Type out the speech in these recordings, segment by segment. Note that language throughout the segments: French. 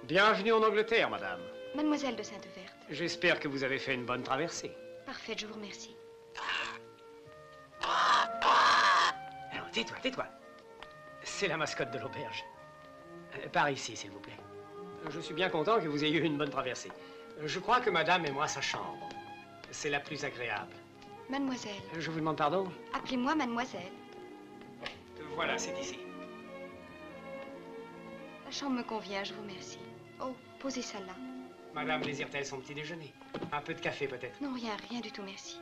Bienvenue en Angleterre, madame. Mademoiselle de Sainte-Verte. J'espère que vous avez fait une bonne traversée. Parfait, je vous remercie. Alors, tais-toi, tais-toi. C'est la mascotte de l'auberge. Par ici, s'il vous plaît. Je suis bien content que vous ayez eu une bonne traversée. Je crois que madame aimera sa chambre. C'est la plus agréable. Mademoiselle. Je vous demande pardon? Appelez-moi mademoiselle. Voilà, c'est ici. La chambre me convient, je vous remercie. Oh, posez ça là. Madame désire-t-elle son petit déjeuner? Un peu de café, peut-être? Non, rien du tout, merci.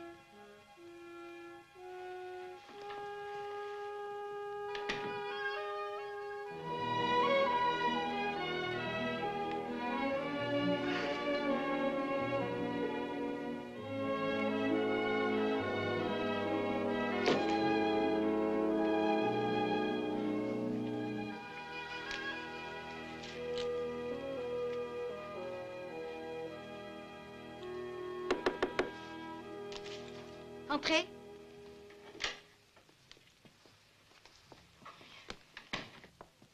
Entrez.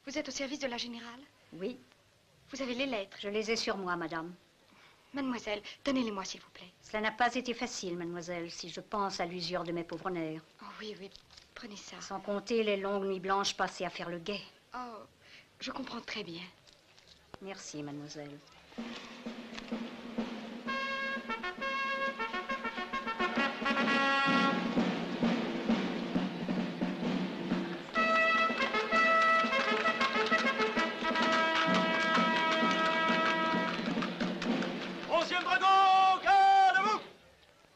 Vous êtes au service de la générale? Oui. Vous avez les lettres? Je les ai sur moi, madame. Mademoiselle, donnez-les-moi, s'il vous plaît. Cela n'a pas été facile, mademoiselle, si je pense à l'usure de mes pauvres nerfs. Oh oui, oui, prenez ça. Sans compter les longues nuits blanches passées à faire le guet. Oh, je comprends très bien. Merci, mademoiselle.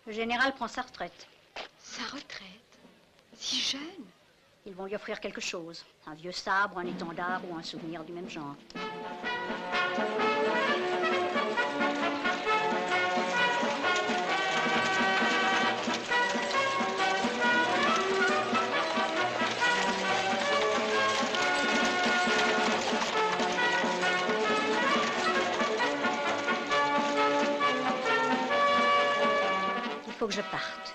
Le général prend sa retraite. Sa retraite? Si jeune? Ils vont lui offrir quelque chose. Un vieux sabre, un étendard ou un souvenir du même genre. Il faut que je parte.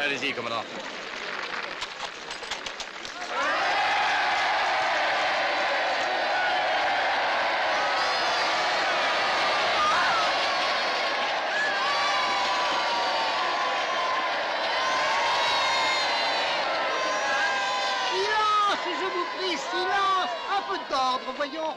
Allez-y, commandant. Silence, je vous prie, silence! Un peu d'ordre, voyons!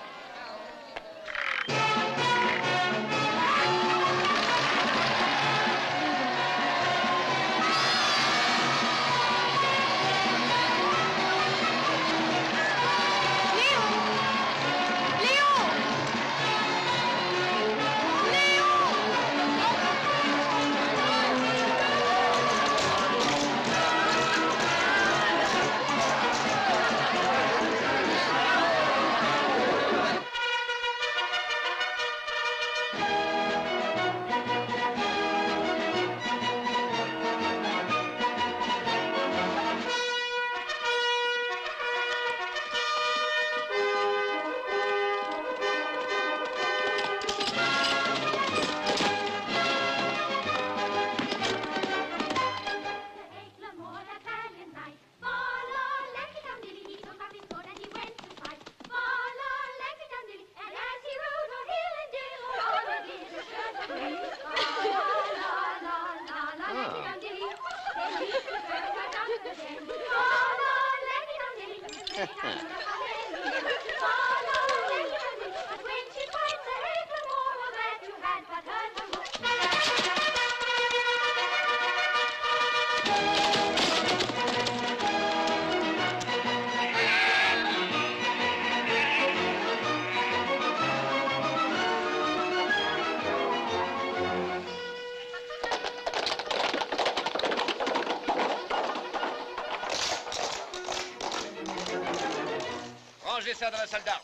ça dans la salle d'armes.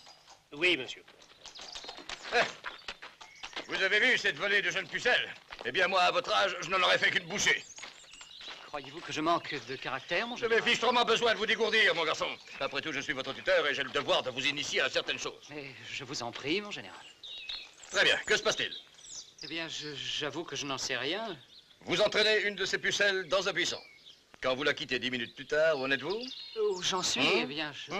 Oui, monsieur. Vous avez vu cette volée de jeunes pucelles? Eh bien, moi, à votre âge, je n'en aurais fait qu'une bouchée. Croyez-vous que je manque de caractère, mon J'avais fichtrement besoin de vous dégourdir, mon garçon. Après tout, je suis votre tuteur et j'ai le devoir de vous initier à certaines choses. Mais je vous en prie, mon général. Très bien. Que se passe-t-il? Eh bien, j'avoue que je n'en sais rien. Vous entraînez une de ces pucelles dans un buisson. Quand vous la quittez 10 minutes plus tard, où en êtes-vous? Où j'en suis, eh bien, Je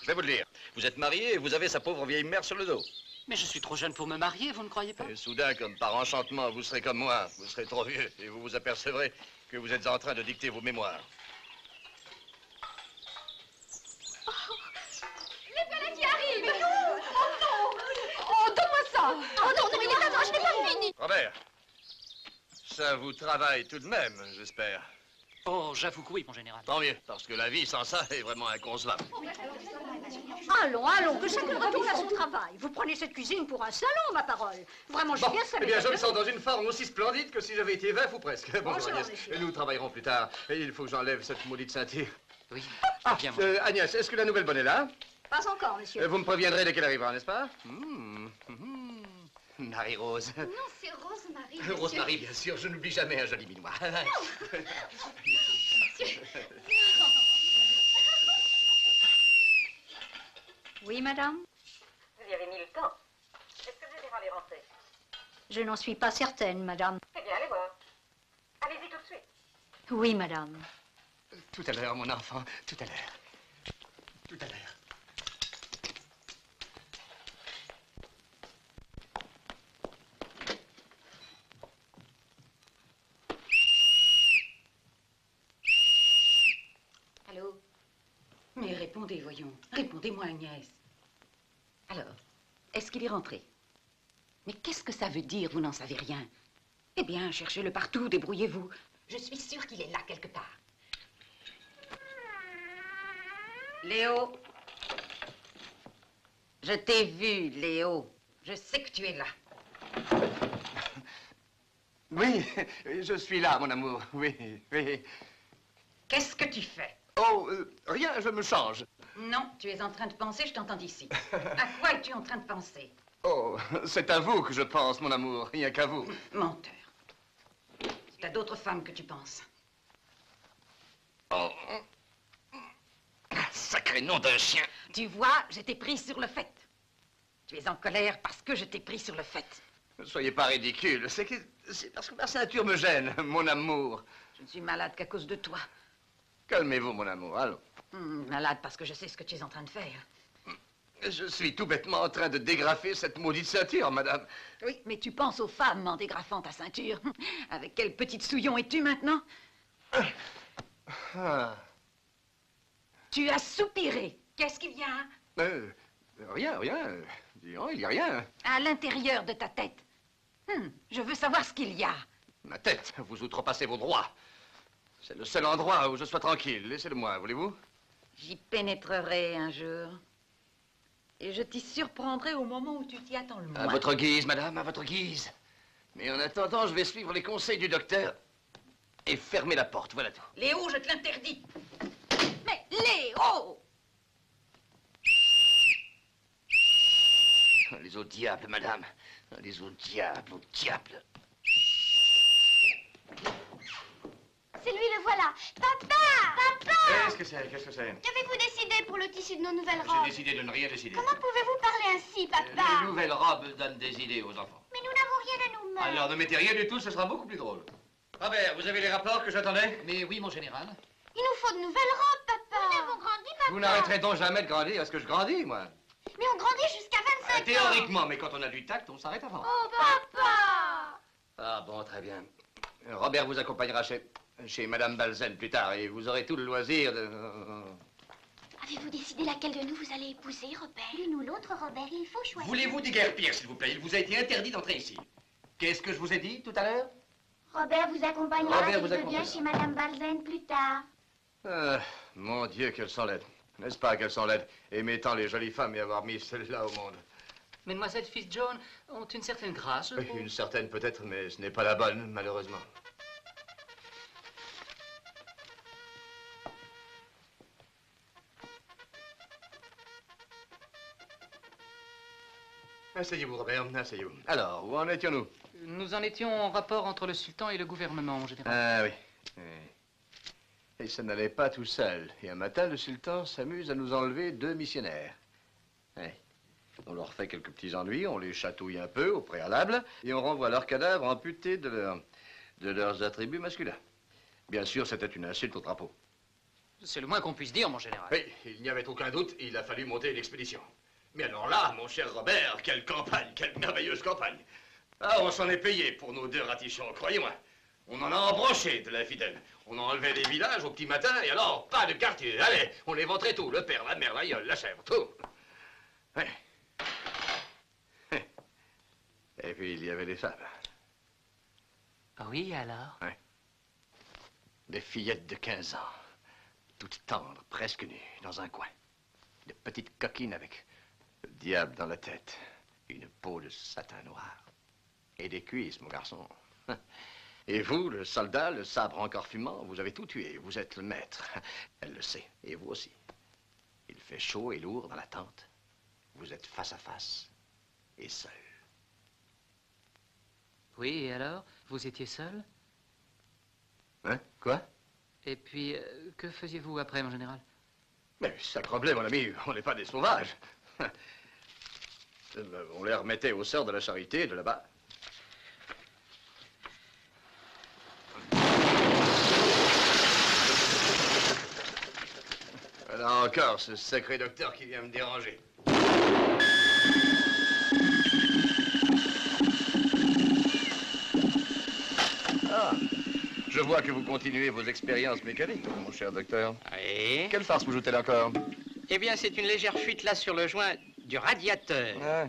vais vous le dire. Vous êtes marié et vous avez sa pauvre vieille mère sur le dos. Mais je suis trop jeune pour me marier, vous ne croyez pas? Et soudain, comme par enchantement, vous serez comme moi. Vous serez trop vieux et vous vous apercevrez que vous êtes en train de dicter vos mémoires. Les voilà qui arrivent. Mais non. Oh non. Oh, donne-moi ça. Oh non, non, mais attends, je n'ai pas fini. Robert, ça vous travaille tout de même, j'espère. Oh, j'avoue que oui, mon général. Tant mieux, parce que la vie sans ça est vraiment inconcevable. Allons, allons, que chacun retourne à son travail. Vous prenez cette cuisine pour un salon, ma parole. Vraiment, Julien, ça eh bien, je me sens dans une forme aussi splendide que si j'avais été veuf ou presque. Bonjour, Agnès. monsieur. Nous travaillerons plus tard. Et il faut que j'enlève cette maudite ceinture. Oui, Ah, bien. Agnès, est-ce que la nouvelle bonne est là? Pas encore, monsieur. Vous me préviendrez dès qu'elle arrivera, n'est-ce pas? Marie-Rose. Non, c'est Rosemary. Rosemary, bien sûr, je n'oublie jamais un joli minois. Oui, madame? Vous y avez mis le temps. Est-ce que vous allez rentrer? Je n'en suis pas certaine, madame. Eh bien, allez voir. Allez-y tout de suite. Oui, madame. Tout à l'heure, mon enfant, tout à l'heure. Tout à l'heure. Allô? Mais répondez, voyons. Répondez-moi, Agnès. Alors, est-ce qu'il est rentré? Mais qu'est-ce que ça veut dire, vous n'en savez rien? Eh bien, cherchez-le partout, débrouillez-vous. Je suis sûre qu'il est là quelque part. Léo? Je t'ai vu, Léo. Je sais que tu es là. Oui, je suis là, mon amour. Oui, oui. Qu'est-ce que tu fais? Oh, rien, je me change. Non, tu es en train de penser, je t'entends d'ici. À quoi es-tu en train de penser? Oh, c'est à vous que je pense, mon amour, rien qu'à vous. Menteur. C'est à d'autres femmes que tu penses. Oh. Sacré nom d'un chien. Tu vois, je t'ai pris sur le fait. Tu es en colère parce que je t'ai pris sur le fait. Ne soyez pas ridicule, c'est parce que ma ceinture me gêne, mon amour. Je ne suis malade qu'à cause de toi. Calmez-vous, mon amour, allons. Malade parce que je sais ce que tu es en train de faire. Je suis tout bêtement en train de dégrafer cette maudite ceinture, madame. Oui, mais tu penses aux femmes en dégrafant ta ceinture. Avec quel petit souillon es-tu maintenant? Ah. Tu as soupiré. Qu'est-ce qu'il y a? Rien, rien. Disons, il n'y a rien. À l'intérieur de ta tête. Je veux savoir ce qu'il y a. Ma tête, vous outrepassez vos droits. C'est le seul endroit où je sois tranquille. Laissez-le-moi, voulez-vous? J'y pénétrerai un jour. Et je t'y surprendrai au moment où tu t'y attends le moins. À votre guise, madame, à votre guise. Mais en attendant, je vais suivre les conseils du docteur et fermer la porte, voilà tout. Léo, je te l'interdis. Mais Léo! Les au diable, madame. Les au diable, au diable. C'est lui, le voilà. Papa! Papa! Qu'est-ce que c'est? Qu'est-ce que c'est? Qu'avez-vous décidé pour le tissu de nos nouvelles J'ai robes? décidé de ne rien décider. Comment pouvez-vous parler ainsi, papa? Les nouvelles robes donnent des idées aux enfants. Mais nous n'avons rien à nous mettre. Alors ne mettez rien du tout, ce sera beaucoup plus drôle. Robert, vous avez les rapports que j'attendais? Mais oui, mon général. Il nous faut de nouvelles robes, papa. Nous avons grandi, papa. Vous n'arrêterez donc jamais de grandir. Est-ce que je grandis, moi? Mais on grandit jusqu'à 25 ans. Théoriquement, mais quand on a du tact, on s'arrête avant. Oh, papa! Ah bon, très bien. Robert vous accompagnera chez Madame Balzen plus tard et vous aurez tout le loisir de... Avez-vous décidé laquelle de nous vous allez épouser, Robert? L'une ou l'autre, Robert, il faut choisir. Voulez-vous déguerpir, s'il vous plaît? Il vous a été interdit d'entrer ici. Qu'est-ce que je vous ai dit tout à l'heure? Robert vous accompagnera Robert vous s'il veut accompagnera. bien chez Madame Balzen plus tard. Ah, mon Dieu, qu'elles sont laides. N'est-ce pas qu'elles sont laides? Aimer tant les jolies femmes et avoir mis celle-là au monde. Mesdemoiselles Fitzjohn ont une certaine grâce. je trouve. Une certaine peut-être, mais ce n'est pas la bonne, malheureusement. Asseyez-vous, Robert, asseyez-vous. Alors, où en étions-nous? Nous en étions en rapport entre le sultan et le gouvernement, mon général. Ah oui. Et ça n'allait pas tout seul. Et un matin, le sultan s'amuse à nous enlever 2 missionnaires. Ouais. On leur fait quelques petits ennuis, on les chatouille un peu au préalable, et on renvoie leurs cadavres amputés de leurs attributs masculins. Bien sûr, c'était une insulte au drapeau. C'est le moins qu'on puisse dire, mon général. Oui, il n'y avait aucun doute, il a fallu monter une expédition. Mais alors là, mon cher Robert, quelle campagne, quelle merveilleuse campagne. Ah, on s'en est payé pour nos 2 ratichons, croyez-moi. On en a embranché de l'infidèle. On a enlevé les villages au petit matin, et alors, pas de quartier. Allez, on éventrait tout, le père, la mère, la gueule, la chèvre, tout. Ouais. Et puis, il y avait les femmes. Ah oui, alors? Ouais. Des fillettes de 15 ans, toutes tendres, presque nues, dans un coin. Des petites coquines avec le diable dans la tête. Une peau de satin noir. Et des cuisses, mon garçon. Et vous, le soldat, le sabre encore fumant, vous avez tout tué. Vous êtes le maître. Elle le sait. Et vous aussi. Il fait chaud et lourd dans la tente. Vous êtes face à face. Et seul. Oui, et alors? Vous étiez seul? Hein? Quoi? Et puis, que faisiez-vous après, mon général? Mais ça le problème, mon ami. On n'est pas des sauvages. On les remettait aux sœurs de la charité de là-bas. Voilà encore ce sacré docteur qui vient me déranger. Ah, je vois que vous continuez vos expériences mécaniques, mon cher docteur. Oui. Quelle farce vous joutez encore? Eh bien, c'est une légère fuite là sur le joint du radiateur. Ah,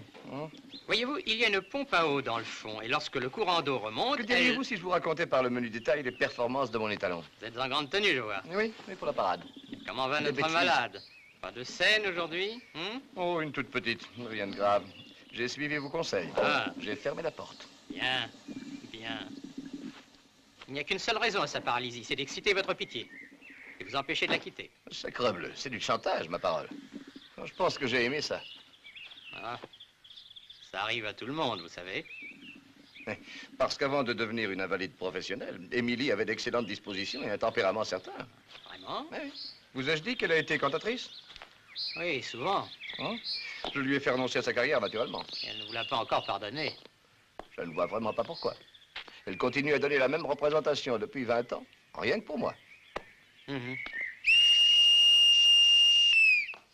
Voyez-vous, il y a une pompe à eau dans le fond, et lorsque le courant d'eau remonte... Que diriez-vous si je vous racontais par le menu détail les performances de mon étalon? Vous êtes en grande tenue, je vois. Oui, pour la parade. Comment va Des notre bêtises. malade? Pas de scène aujourd'hui, hein? Oh, une toute petite, rien de grave. J'ai suivi vos conseils. Ah. J'ai fermé la porte. Bien, bien. Il n'y a qu'une seule raison à sa paralysie, c'est d'exciter votre pitié. Et vous empêcher de la quitter. Sacrebleu, c'est du chantage, ma parole. Je pense que j'ai aimé ça. Ah. Ça arrive à tout le monde, vous savez. Parce qu'avant de devenir une invalide professionnelle, Émilie avait d'excellentes dispositions et un tempérament certain. Vraiment? Oui. Vous ai-je dit qu'elle a été cantatrice? Oui, souvent. Hein? Je lui ai fait renoncer à sa carrière, naturellement. Et elle ne vous l'a pas encore pardonné. Je ne vois vraiment pas pourquoi. Elle continue à donner la même représentation depuis 20 ans, rien que pour moi. Mhm.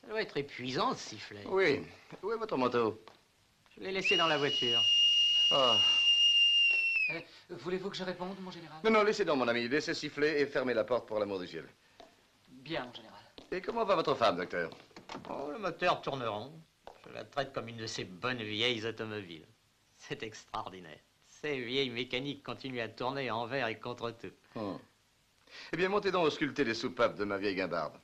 Ça doit être épuisant, ce sifflet. Oui. Où est votre manteau? Je l'ai laissé dans la voiture. Ah. Voulez-vous que je réponde, mon général? Non, non, laissez donc, mon ami. Laissez siffler et fermez la porte pour l'amour du ciel. Bien, mon général. Et comment va votre femme, docteur? Oh, le moteur tourne rond. Je la traite comme une de ces bonnes vieilles automobiles. C'est extraordinaire. Ces vieilles mécaniques continuent à tourner envers et contre tout. Eh bien, montez donc ausculter les soupapes de ma vieille guimbarde.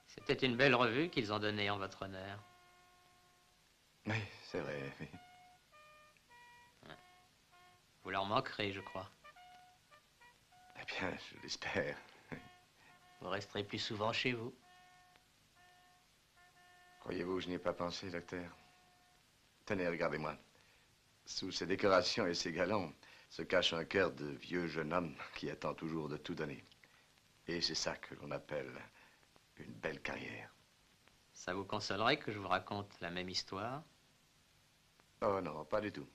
C'était une belle revue qu'ils ont donnée en votre honneur. Oui, c'est vrai. Oui. Vous leur manquerez, je crois. Eh bien, je l'espère. Vous resterez plus souvent chez vous. Croyez-vous que je n'y ai pas pensé, docteur? Tenez, regardez-moi. Sous ces décorations et ces galons se cache un cœur de vieux jeune homme qui attend toujours de tout donner. Et c'est ça que l'on appelle une belle carrière. Ça vous consolerait que je vous raconte la même histoire? Oh non, pas du tout.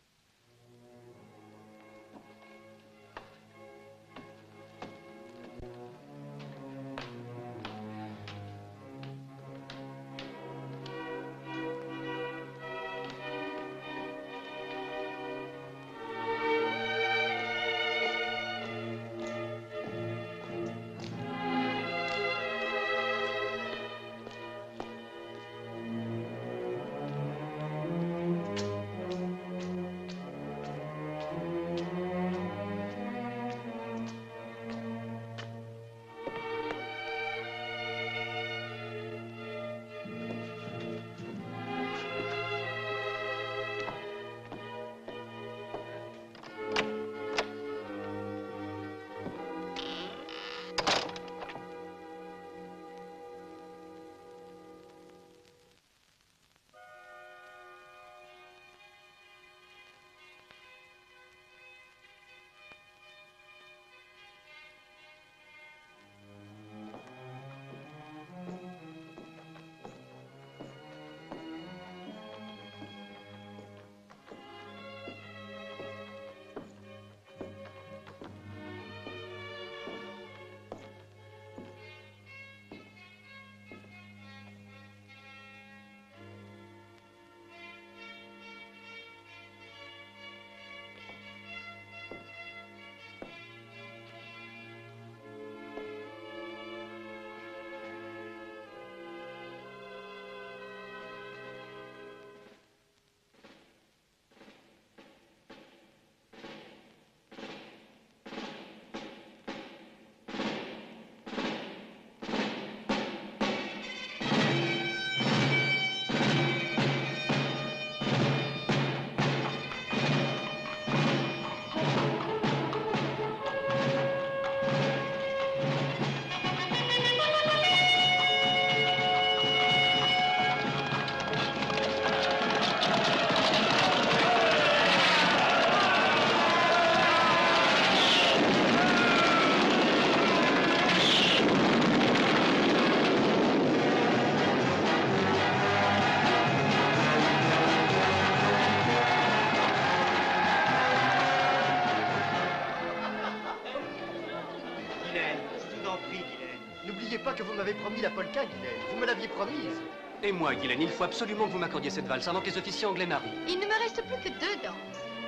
Guylaine, je vous en prie, Guylaine. N'oubliez pas que vous m'avez promis la polka, Guylaine. Vous me l'aviez promise. Et moi, Guylaine, il faut absolument que vous m'accordiez cette valse avant que les officiers anglais n'arrivent. Il ne me reste plus que 2 danses.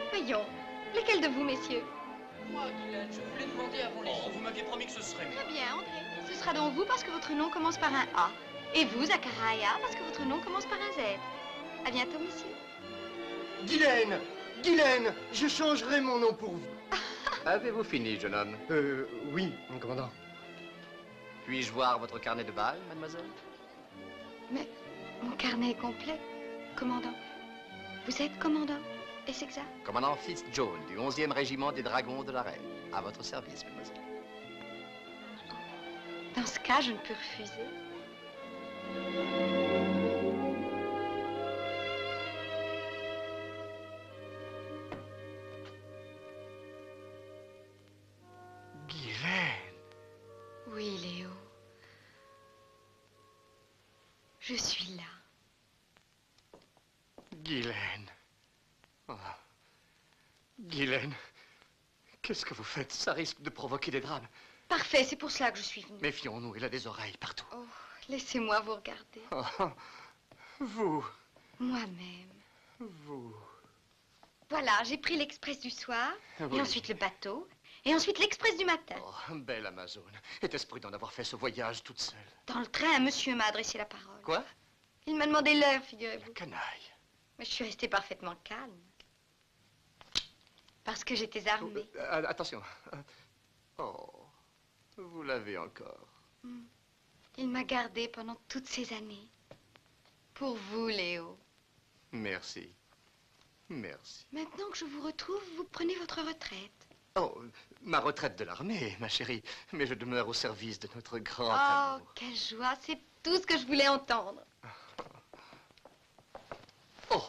Voyons, lesquelles de vous, messieurs? Moi, Guylaine, je voulais demander avant les autres. Vous m'aviez promis que ce serait mieux. Très bien, André. Ce sera donc vous parce que votre nom commence par un A. Et vous, Zachariah, parce que votre nom commence par un Z. À bientôt, messieurs. Guylaine! Guylaine! Je changerai mon nom pour vous. Avez-vous fini, jeune homme? Oui, mon commandant. Puis-je voir votre carnet de bal, mademoiselle? Mais mon carnet est complet, commandant. Vous êtes commandant, est-ce exact? Commandant Fitzjohn, du 11e régiment des dragons de la Reine. À votre service, mademoiselle. Dans ce cas, je ne peux refuser. Guylaine! Oui, Léo. Je suis là. Guylaine. Oh. Guylaine. Qu'est-ce que vous faites? Ça risque de provoquer des drames. Parfait, c'est pour cela que je suis venue. Méfions-nous, il a des oreilles partout. Oh, laissez-moi vous regarder. Oh, vous. Moi-même. Vous. Voilà, j'ai pris l'express du soir, Oui. et ensuite le bateau, et ensuite l'express du matin. Oh, belle Amazone. Était-ce prudent d'avoir fait ce voyage toute seule? Dans le train, un monsieur m'a adressé la parole. Quoi? Il m'a demandé l'heure, figurez-vous. Canaille. Mais je suis restée parfaitement calme. Parce que j'étais armée. Attention. Oh, vous l'avez encore. Il m'a gardée pendant toutes ces années. Pour vous, Léo. Merci. Merci. Maintenant que je vous retrouve, vous prenez votre retraite. Oh, ma retraite de l'armée, ma chérie. Mais je demeure au service de notre grand Oh, amour. quelle joie. C'est tout ce que je voulais entendre. Oh,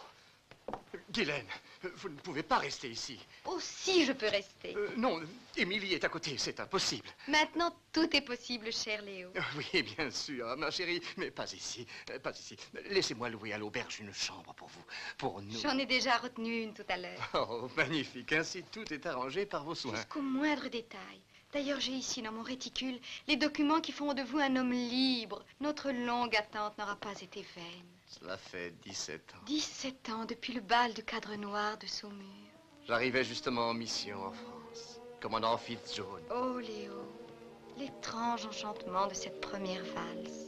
Guylaine, vous ne pouvez pas rester ici. Oh, si je peux rester. Non, Émilie est à côté, c'est impossible. Maintenant, tout est possible, cher Léo. Oui, bien sûr, ma chérie, mais pas ici, pas ici. Laissez-moi louer à l'auberge une chambre pour vous, pour nous. J'en ai déjà retenu une tout à l'heure. Oh, magnifique, ainsi tout est arrangé par vos soins. Jusqu'au moindre détail. D'ailleurs, j'ai ici dans mon réticule les documents qui font de vous un homme libre. Notre longue attente n'aura pas été vaine. Cela fait 17 ans. 17 ans depuis le bal du cadre noir de Saumur. J'arrivais justement en mission en France, commandant Fitzjohn. Oh, Léo, l'étrange enchantement de cette première valse.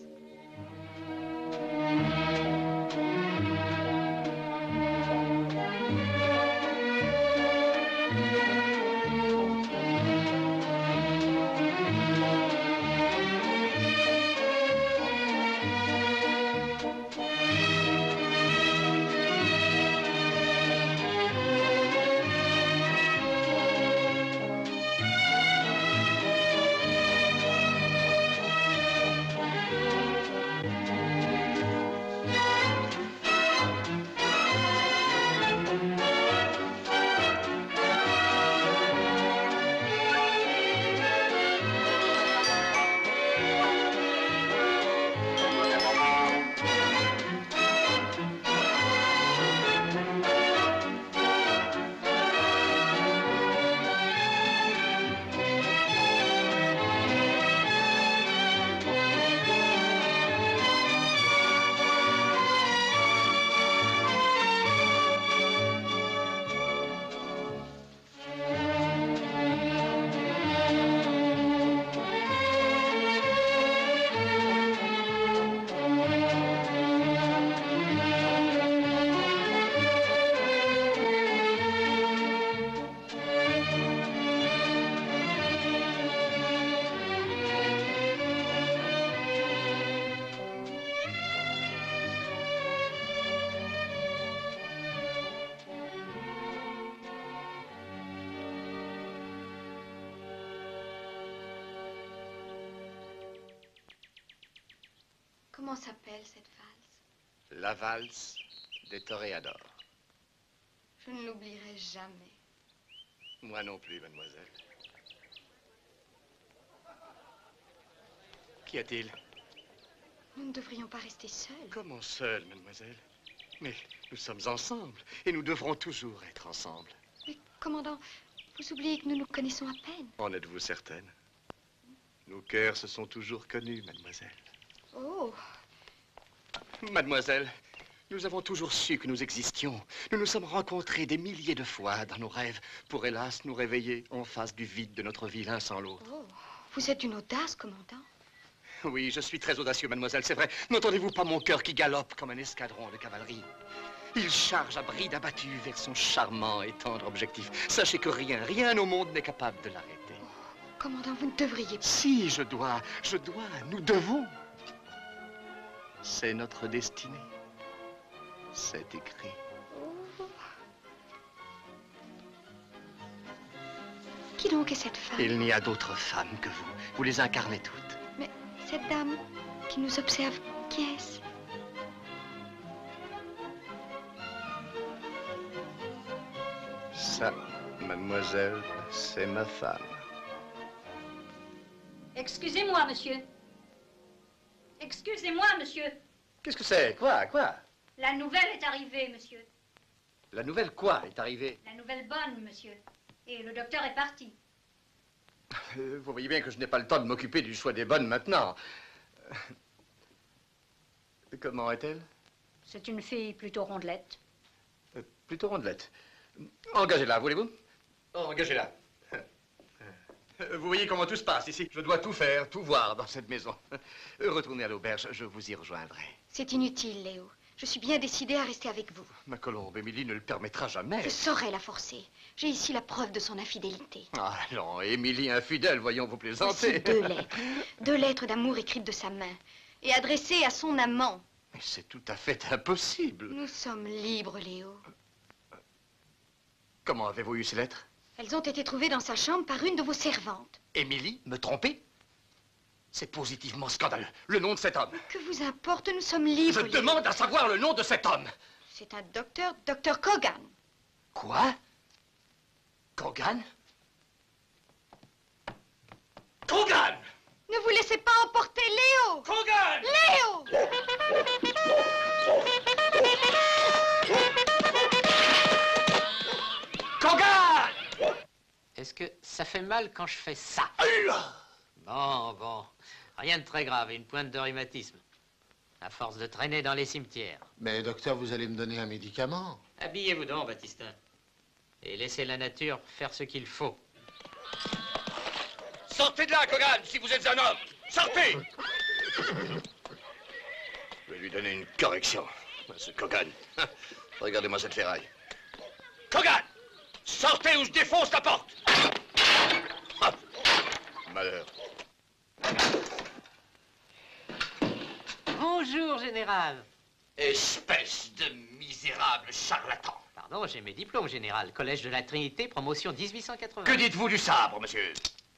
Comment s'appelle cette valse? La valse des toréadors. Je ne l'oublierai jamais. Moi non plus, mademoiselle. Qu'y a-t-il? Nous ne devrions pas rester seuls. Comment seul, mademoiselle? Mais nous sommes ensemble et nous devrons toujours être ensemble. Mais, commandant, vous oubliez que nous nous connaissons à peine. En êtes-vous certaine? Nos cœurs se sont toujours connus, mademoiselle. Oh, Mademoiselle, nous avons toujours su que nous existions. Nous nous sommes rencontrés des milliers de fois dans nos rêves pour, hélas, nous réveiller en face du vide de notre vie l'un sans l'autre. oh, vous êtes d'une audace, commandant. Oui, je suis très audacieux, mademoiselle, c'est vrai. N'entendez-vous pas mon cœur qui galope comme un escadron de cavalerie? Il charge à bride abattue vers son charmant et tendre objectif. Sachez que rien au monde n'est capable de l'arrêter. Commandant, vous ne devriez pas. Si, je dois, nous devons. C'est notre destinée. C'est écrit. Oh. Qui donc est cette femme? Il n'y a d'autres femmes que vous. Vous les incarnez toutes. Mais cette dame qui nous observe, qui est-ce? Ça, mademoiselle, c'est ma femme. Excusez-moi, monsieur. Excusez-moi, monsieur. Qu'est-ce que c'est? Quoi? La nouvelle est arrivée, monsieur. La nouvelle quoi est arrivée? La nouvelle bonne, monsieur. Et le docteur est parti. Vous voyez bien que je n'ai pas le temps de m'occuper du choix des bonnes maintenant. Comment est-elle? C'est une fille plutôt rondelette. Plutôt rondelette. Engagez-la, voulez-vous? Engagez-la. Vous voyez comment tout se passe ici. Je dois tout faire, tout voir dans cette maison. Retournez à l'auberge, je vous y rejoindrai. C'est inutile, Léo. Je suis bien décidée à rester avec vous. Ma colombe, Émilie ne le permettra jamais. Je saurai la forcer. J'ai ici la preuve de son infidélité. Ah non, Émilie infidèle, voyons, vous Voici plaisantez. 2 lettres. 2 lettres d'amour écrites de sa main et adressées à son amant. Mais c'est tout à fait impossible. Nous sommes libres, Léo. Comment avez-vous eu ces lettres? Elles ont été trouvées dans sa chambre par une de vos servantes. Émilie me tromper? C'est positivement scandaleux. Le nom de cet homme. Que vous importe, nous sommes libres, Je Léo. demande à savoir le nom de cet homme. C'est un docteur Kogan. Quoi? Kogan? Kogan! Ne vous laissez pas emporter, Léo! Kogan! Léo! Kogan! Est-ce que ça fait mal quand je fais ça? Bon. Rien de très grave, une pointe de rhumatisme. À force de traîner dans les cimetières. Mais docteur, vous allez me donner un médicament. Habillez-vous donc, Baptistin. Et laissez la nature faire ce qu'il faut. Sortez de là, Kogan, si vous êtes un homme. Sortez! Je vais lui donner une correction, ce Kogan. Regardez-moi cette ferraille. Kogan! Sortez ou je défonce la porte! Ah, malheur. Bonjour, général. Espèce de misérable charlatan. Pardon, j'ai mes diplômes, général. Collège de la Trinité, promotion 1880. Que dites-vous du sabre, monsieur?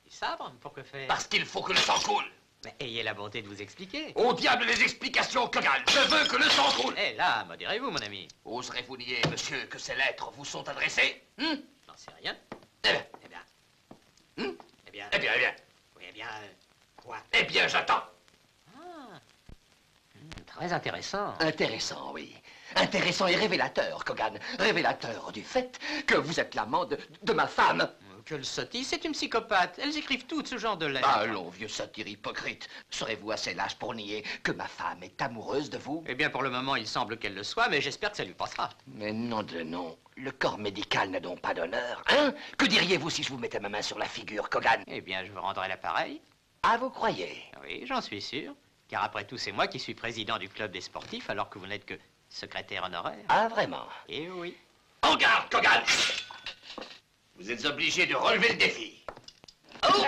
Du sabre? Pour que faire? Parce qu'il faut que le sang coule. Mais ayez la bonté de vous expliquer. Au diable les explications, Kogan. Je veux que le sang coule. Eh là, modérez-vous, mon ami. Oserez-vous nier, monsieur, que ces lettres vous sont adressées? J'en sais rien. Eh bien. Eh bien. Eh bien. Eh bien, eh bien. Oui, eh bien. Quoi? Eh bien, j'attends. Très intéressant. Intéressant, oui. Intéressant et révélateur, Kogan. Révélateur du fait que vous êtes l'amant de ma femme. Quelle sottise, c'est une psychopathe. Elles écrivent toutes ce genre de lettres. Allons, vieux satire hypocrite. Serez-vous assez lâche pour nier que ma femme est amoureuse de vous? Eh bien, pour le moment, il semble qu'elle le soit, mais j'espère que ça lui passera. Mais non de non. Le corps médical n'a donc pas d'honneur, hein? Que diriez-vous si je vous mettais ma main sur la figure, Kogan? Eh bien, je vous rendrai l'appareil. Ah, vous croyez? Oui, j'en suis sûr. Car après tout, c'est moi qui suis président du club des sportifs, alors que vous n'êtes que secrétaire honoraire. Ah, vraiment? Eh oui. En garde, Kogan! Vous êtes obligé de relever le défi. Oh!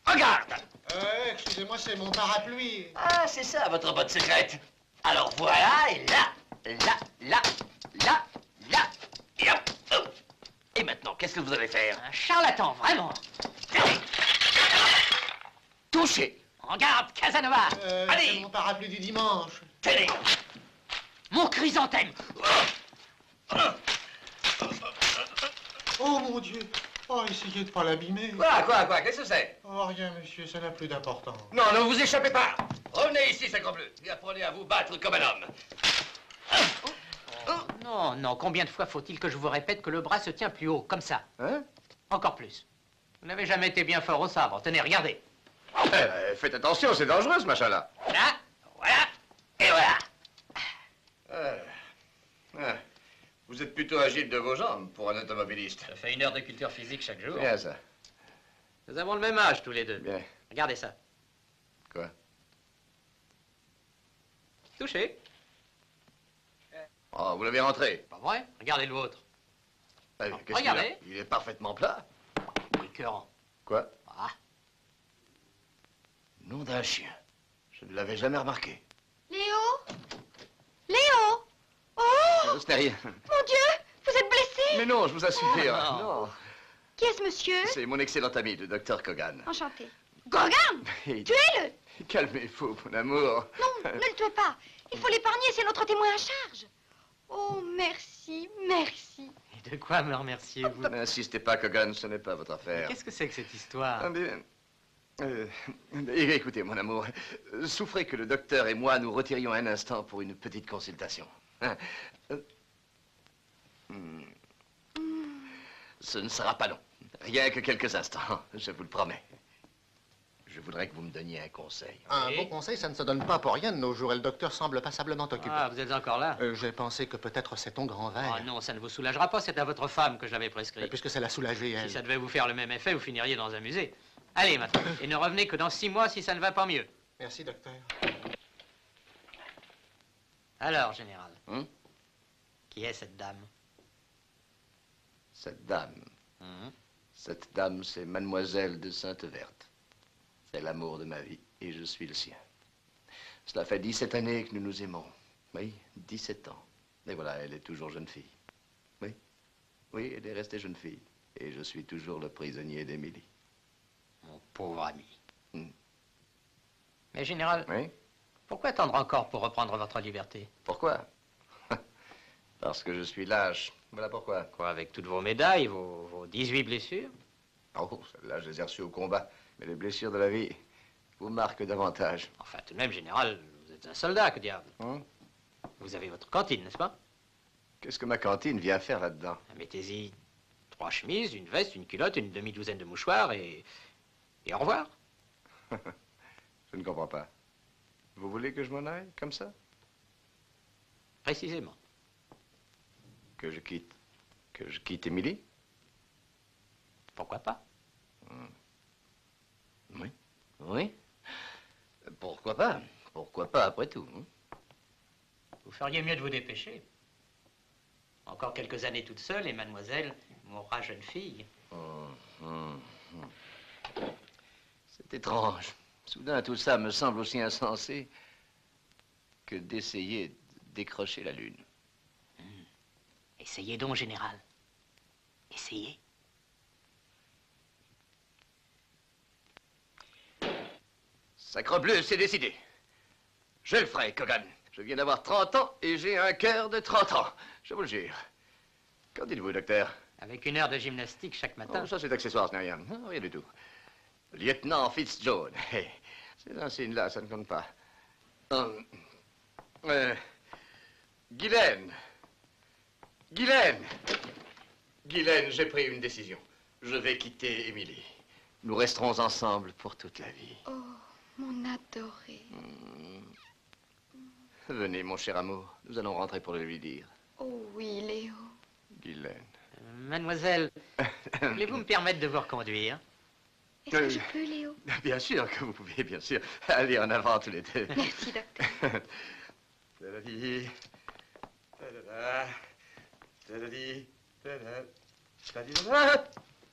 Regarde! Excusez-moi, c'est mon parapluie. Ah, c'est ça, votre botte secrète. Alors voilà, et là, et hop, hop. Et maintenant, qu'est-ce que vous allez faire? Un charlatan, vraiment. Touchez! En garde, Casanova. Allez! C'est mon parapluie du dimanche. Tenez! Mon chrysanthème. Oh mon Dieu! Oh, essayez de pas l'abîmer. Quoi? Qu'est-ce que c'est? Oh, rien, monsieur, ça n'a plus d'importance. Non, ne vous échappez pas! Revenez ici, sacre bleu, et apprenez à vous battre comme un homme. Non, combien de fois faut-il que je vous répète que le bras se tient plus haut, comme ça? Hein? Encore plus. Vous n'avez jamais été bien fort au sabre. Tenez, regardez. Faites attention, c'est dangereux ce machin-là. Là, voilà, et voilà. Vous êtes plutôt agile de vos jambes pour un automobiliste. Ça fait 1 heure de culture physique chaque jour. Bien ça. Nous avons le même âge tous les deux. Bien. Regardez ça. Quoi? Touchez. Oh, vous l'avez rentré. Pas vrai? Regardez le vôtre. Qu'est-ce qu'il regardez. a? Il est parfaitement plat. Écœurant. Quoi? Ah. Nom d'un chien. Je ne l'avais jamais remarqué. Léo? Léo? Oh! Ce n'est rien. Mon Dieu! Vous êtes blessé? Mais non, je vous assure. Oh, non. Qui est-ce, monsieur? C'est mon excellent ami, le docteur Kogan. Enchanté. Gogan! Et- Tuez-le! Calmez-vous, mon amour. Non, ne le tuez pas. Il faut l'épargner, c'est notre témoin à charge. Oh, merci, merci. Et de quoi me remerciez-vous? N'insistez pas, Kogan, ce n'est pas votre affaire. Qu'est-ce que c'est que cette histoire? Ah, mais, écoutez, mon amour, souffrez que le docteur et moi nous retirions un instant pour une petite consultation. Hein? Ce ne sera pas long. Rien que quelques instants, je vous le promets. Je voudrais que vous me donniez un conseil. Un bon conseil, ça ne se donne pas pour rien de nos jours, et le docteur semble passablement occupé. Ah, vous êtes encore là? J'ai pensé que peut-être c'est ton grand verre. Ah non, ça ne vous soulagera pas, c'est à votre femme que je l'avais prescrit. Mais puisque ça l'a soulagée, elle. Si ça devait vous faire le même effet, vous finiriez dans un musée. Allez, maintenant. Et ne revenez que dans 6 mois si ça ne va pas mieux. Merci, docteur. Alors, général. Qui est cette dame? Cette dame. Cette dame, c'est Mademoiselle de Sainte-Verte. C'est l'amour de ma vie et je suis le sien. Cela fait 17 années que nous nous aimons. Oui, 17 ans. Et voilà, elle est toujours jeune fille. Oui, oui, elle est restée jeune fille. Et je suis toujours le prisonnier d'Émilie. Mon pauvre ami. Mais, général, oui? Pourquoi attendre encore pour reprendre votre liberté? Pourquoi? Parce que je suis lâche. Voilà pourquoi. Quoi, avec toutes vos médailles, vos 18 blessures? Oh, celles-là, je les ai reçues au combat. Mais les blessures de la vie vous marquent davantage. Enfin, tout de même, général, vous êtes un soldat, que diable. Vous avez votre cantine, n'est-ce pas? Qu'est-ce que ma cantine vient faire là-dedans? Mettez-y 3 chemises, une veste, une culotte, une demi-douzaine de mouchoirs et au revoir. Je ne comprends pas. Vous voulez que je m'en aille, comme ça? Précisément. Que je quitte Émilie? Pourquoi pas? Oui. Oui. Pourquoi pas? Pourquoi pas, après tout? Vous feriez mieux de vous dépêcher. Encore quelques années toute seule et mademoiselle mourra jeune fille. C'est étrange. Soudain, tout ça me semble aussi insensé que d'essayer de décrocher la lune. Essayez donc, général. Essayez. Sacrebleu, c'est décidé. Je le ferai, Kogan. Je viens d'avoir 30 ans et j'ai un cœur de 30 ans. Je vous le jure. Qu'en dites-vous, docteur? Avec 1 heure de gymnastique chaque matin. Oh, ça, c'est accessoire, ce n'est rien. Non, rien du tout. Lieutenant Fitzjohn. Ces insignes-là, ça ne compte pas. Guylaine. Guylaine. Guylaine, j'ai pris une décision. Je vais quitter Émilie. Nous resterons ensemble pour toute la vie. Oh, mon adoré. Venez, mon cher amour. Nous allons rentrer pour le lui dire. Oh oui, Léo. Guylaine. Mademoiselle, voulez-vous me permettre de vous reconduire? Est-ce que je peux, Léo? Bien sûr que vous pouvez, bien sûr. Allez en avant tous les deux. Merci, docteur. Tadadi, tadada, tadadi, tadada, tadada,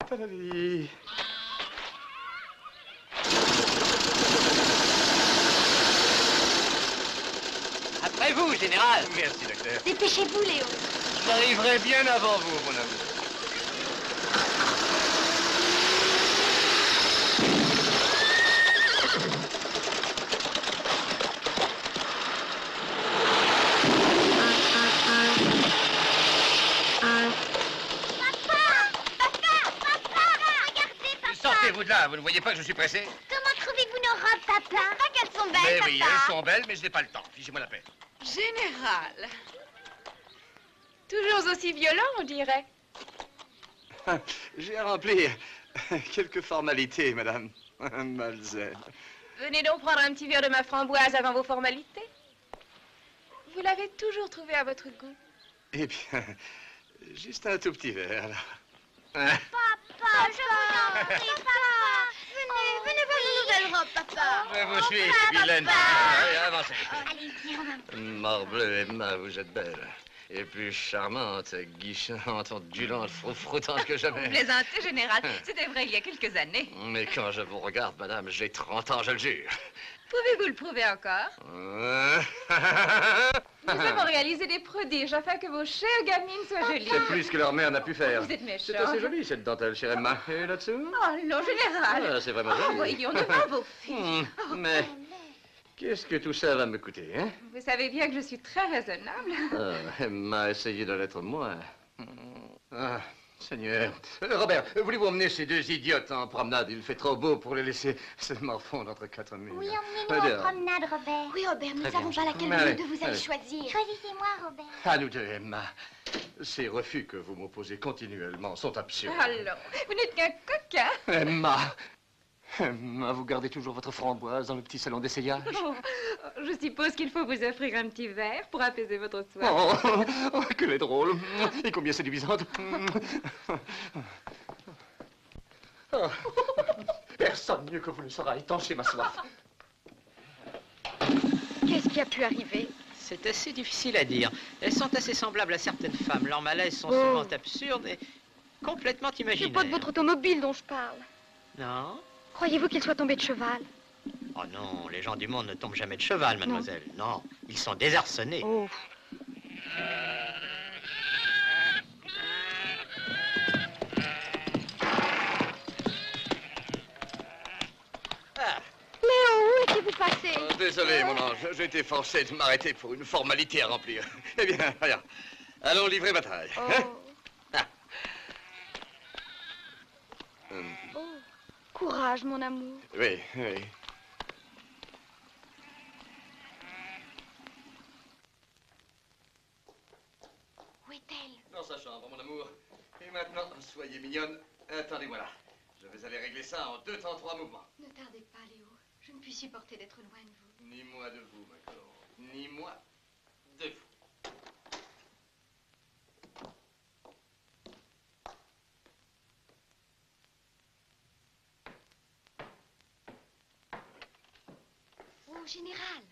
tadadi. Après vous, général. Merci, docteur. Dépêchez-vous, Léo. J'arriverai bien avant vous, mon amour. Sortez-vous de là, vous ne voyez pas que je suis pressé? Comment trouvez-vous nos robes, papa? Pas qu'elles sont belles, Mais papa. oui, elles sont belles, mais je n'ai pas le temps. Fichez-moi la paix. Général. Toujours aussi violent, on dirait. J'ai rempli Quelques formalités, madame. Mademoiselle. Venez donc prendre un petit verre de ma framboise avant vos formalités. Vous l'avez toujours trouvé à votre goût. Eh bien, juste un tout petit verre, là. Papa, je vous en prie, papa. Venez voir une nouvelle robe, papa. Je vous suis, papa. vilaine. Allez, avancez. Allez, viens, maman. Morbleu, Emma, vous êtes belle. Et plus charmante, guichante, ondulante, froutante que jamais. Vous plaisantez, général. C'était vrai il y a quelques années. Mais quand je vous regarde, madame, j'ai 30 ans, je le jure. Pouvez-vous le prouver encore? Nous avons réalisé des prodiges afin que vos chères gamines soient jolies. C'est plus que leur mère n'a pu faire. Vous êtes méchant. C'est assez joli, cette dentelle, chère Emma. Et là-dessous? Oh non, général. Ah, c'est vraiment joli. Voyons devant vos filles. Mais qu'est-ce que tout ça va me coûter, hein? Vous savez bien que je suis très raisonnable. Ah, Emma, essayez de l'être moins. Ah, Seigneur. Robert, voulez-vous emmener ces deux idiotes en promenade? Il fait trop beau pour les laisser se morfondre entre quatre murs. Oui, emmenez-nous en promenade, Robert. Oui, Robert, nous Très savons bien. pas laquelle Allez, de vous allez allez. choisir. Choisissez-moi, Robert. À nous deux, Emma. Ces refus que vous m'opposez continuellement sont absurdes. Alors, vous n'êtes qu'un coquin. Emma. Emma, vous gardez toujours votre framboise dans le petit salon d'essayage? Oh, je suppose qu'il faut vous offrir un petit verre pour apaiser votre soif. Oh, qu'elle est drôle. Et combien séduisante. Oh. Personne mieux que vous ne saura étancher ma soif. Qu'est-ce qui a pu arriver? C'est assez difficile à dire. Elles sont assez semblables à certaines femmes. Leurs malaises sont Oh. souvent absurdes et complètement C'est imaginaires. pas de votre automobile dont je parle. Non? Croyez-vous qu'il soit tombé de cheval? Oh non, les gens du monde ne tombent jamais de cheval, mademoiselle. Non, ils sont désarçonnés. Oh. Léo, où étiez-vous passé? Désolé, mon ange. J'ai été forcé de m'arrêter pour une formalité à remplir. Eh bien, rien. Allons livrer bataille. Oh. Courage, mon amour. Oui, oui. Où est-elle? Dans sa chambre, mon amour. Et maintenant, soyez mignonne. Attendez-moi là. Je vais aller régler ça en 2 temps 3 mouvements. Ne tardez pas, Léo. Je ne puis supporter d'être loin de vous. Ni moi de vous, ma Colombe. Ni moi de vous. Oh, général.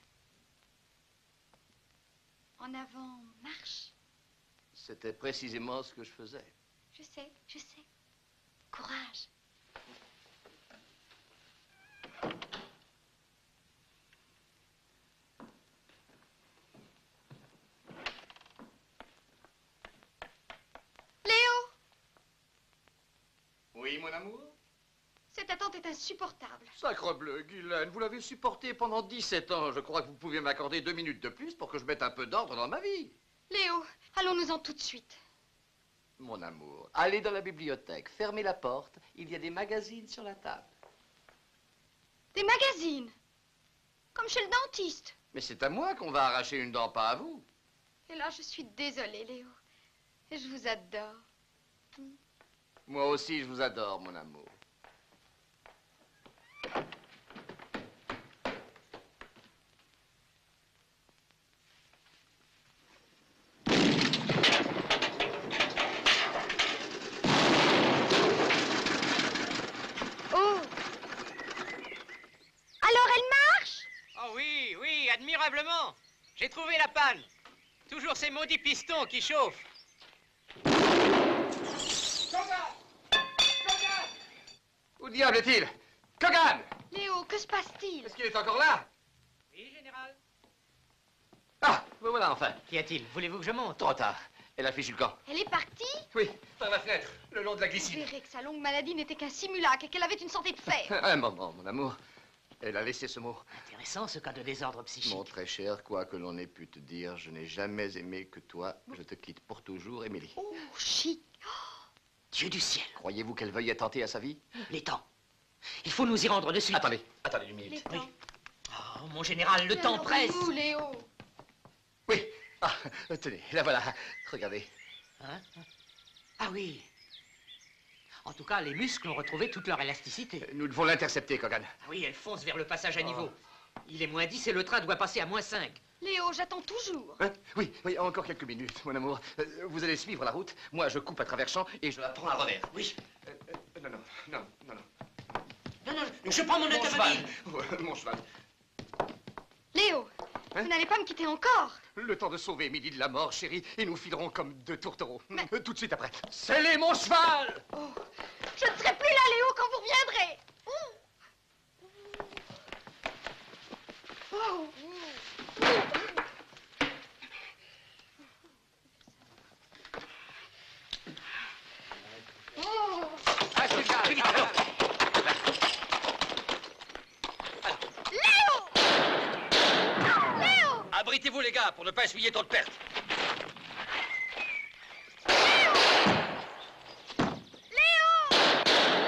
En avant, marche. C'était précisément ce que je faisais. Je sais, je sais. Courage. Léo, Oui, mon amour? cette attente est insupportable. Sacrebleu, Guylaine, vous l'avez supporté pendant 17 ans. Je crois que vous pouviez m'accorder 2 minutes de plus pour que je mette un peu d'ordre dans ma vie. Léo, allons-nous-en tout de suite. Mon amour, allez dans la bibliothèque, fermez la porte. Il y a des magazines sur la table. Des magazines. Comme chez le dentiste. Mais c'est à moi qu'on va arracher une dent, pas à vous. Et là, je suis désolée, Léo. Et je vous adore. Moi aussi, je vous adore, mon amour. Oh! Alors elle marche? Oh oui, oui, admirablement. J'ai trouvé la panne. Toujours ces maudits pistons qui chauffent. Où diable est-il? Kogan! Léo, que se passe-t-il? Est-ce qu'il est encore là? Oui, général. Ah, me voilà enfin. Qu'y a-t-il? Voulez-vous que je monte? Trop tard. Elle a fichu le camp. Elle est partie? Oui, par la fenêtre, le long de la Vous glycine. verrez que sa longue maladie n'était qu'un simulacre et qu'elle avait une santé de fer. Un moment, mon amour. Elle a laissé ce mot. Intéressant, ce cas de désordre psychique. Mon très cher, quoi que l'on ait pu te dire, je n'ai jamais aimé que toi. Je te quitte pour toujours, Émilie. Oh, chic. Dieu du ciel. Croyez-vous qu'elle veuille attenter à sa vie? Les temps. Il faut nous y rendre de suite. Attendez une minute. Les temps. Oh, mon général, le temps presse. Où, Léo? Oui. Ah, tenez, la voilà. Regardez. Hein? Ah oui. En tout cas, les muscles ont retrouvé toute leur élasticité. Nous devons l'intercepter, Kogan. Oui, elle fonce vers le passage à niveau. Il est -10 et le train doit passer à -5. Léo, j'attends toujours. Hein? Oui, encore quelques minutes, mon amour. Vous allez suivre la route. Moi, je coupe à travers champs et je la prends à revers. Oui. Non. Non, je prends mon cheval. Mon cheval. Léo, vous n'allez pas me quitter encore. Le temps de sauver Midi de la mort, chérie, et nous filerons comme deux tourtereaux. Tout de suite après. Scellez mon cheval! Oh, je ne serai plus là, Léo, quand vous reviendrez. Oh. Abritez-vous, les gars, pour ne pas essuyer trop de pertes. Léo,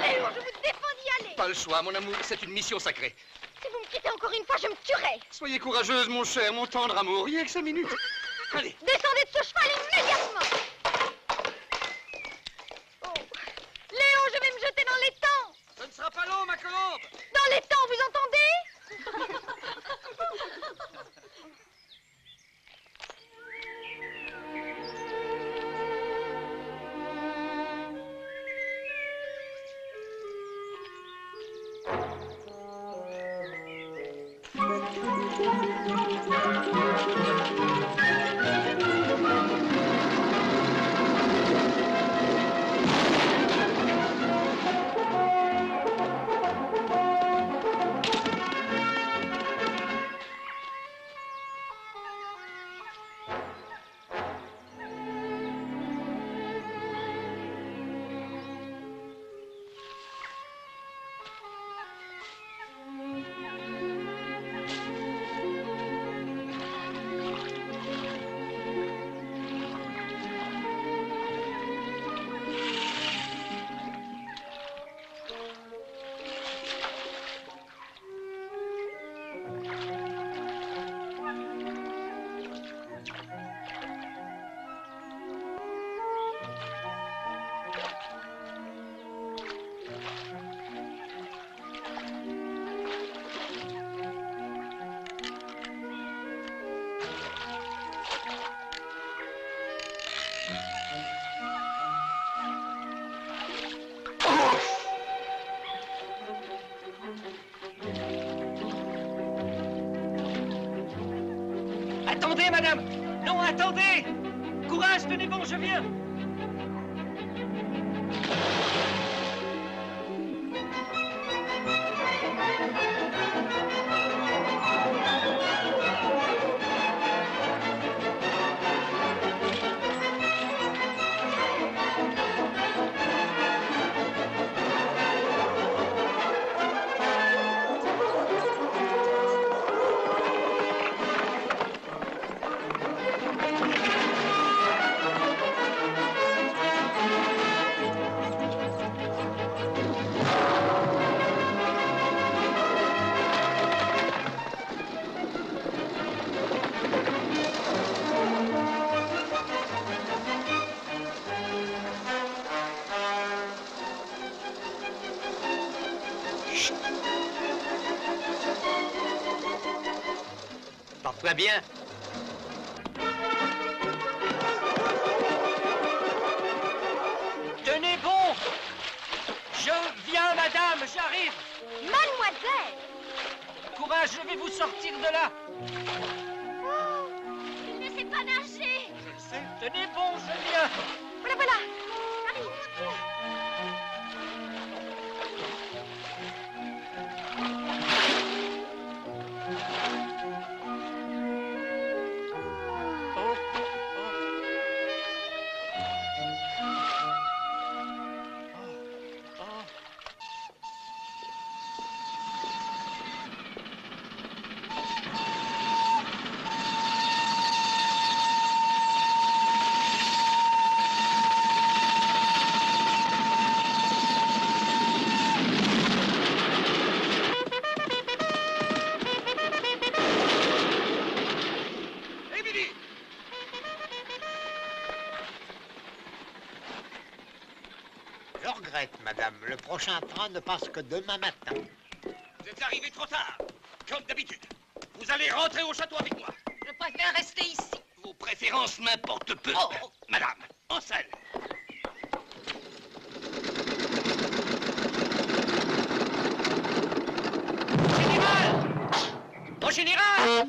je vous défends d'y aller. Pas le choix, mon amour, c'est une mission sacrée. Si vous me quittez encore une fois, je me tuerai. Soyez courageuse, mon cher, mon tendre amour. Il n'y a que 5 minutes. Allez. Descendez de ce cheval immédiatement. Oh. Léo, je vais me jeter dans l'étang. Ce ne sera pas long, ma colombe. Dans l'étang, vous entendez? Attendez, madame. Non, attendez. Courage, tenez bon, je viens. Porte-toi bien. Tenez bon. Je viens, madame, j'arrive. Mademoiselle. Courage, je vais vous sortir de là. Oh, il ne sait pas nager. Je le sais. Tenez bon, je viens. Voilà, voilà. Arrive. prochain train ne passe que demain matin. Vous êtes arrivé trop tard, comme d'habitude. Vous allez rentrer au château avec moi. Je préfère rester ici. Vos préférences m'importent peu. Madame, en selle. Au général!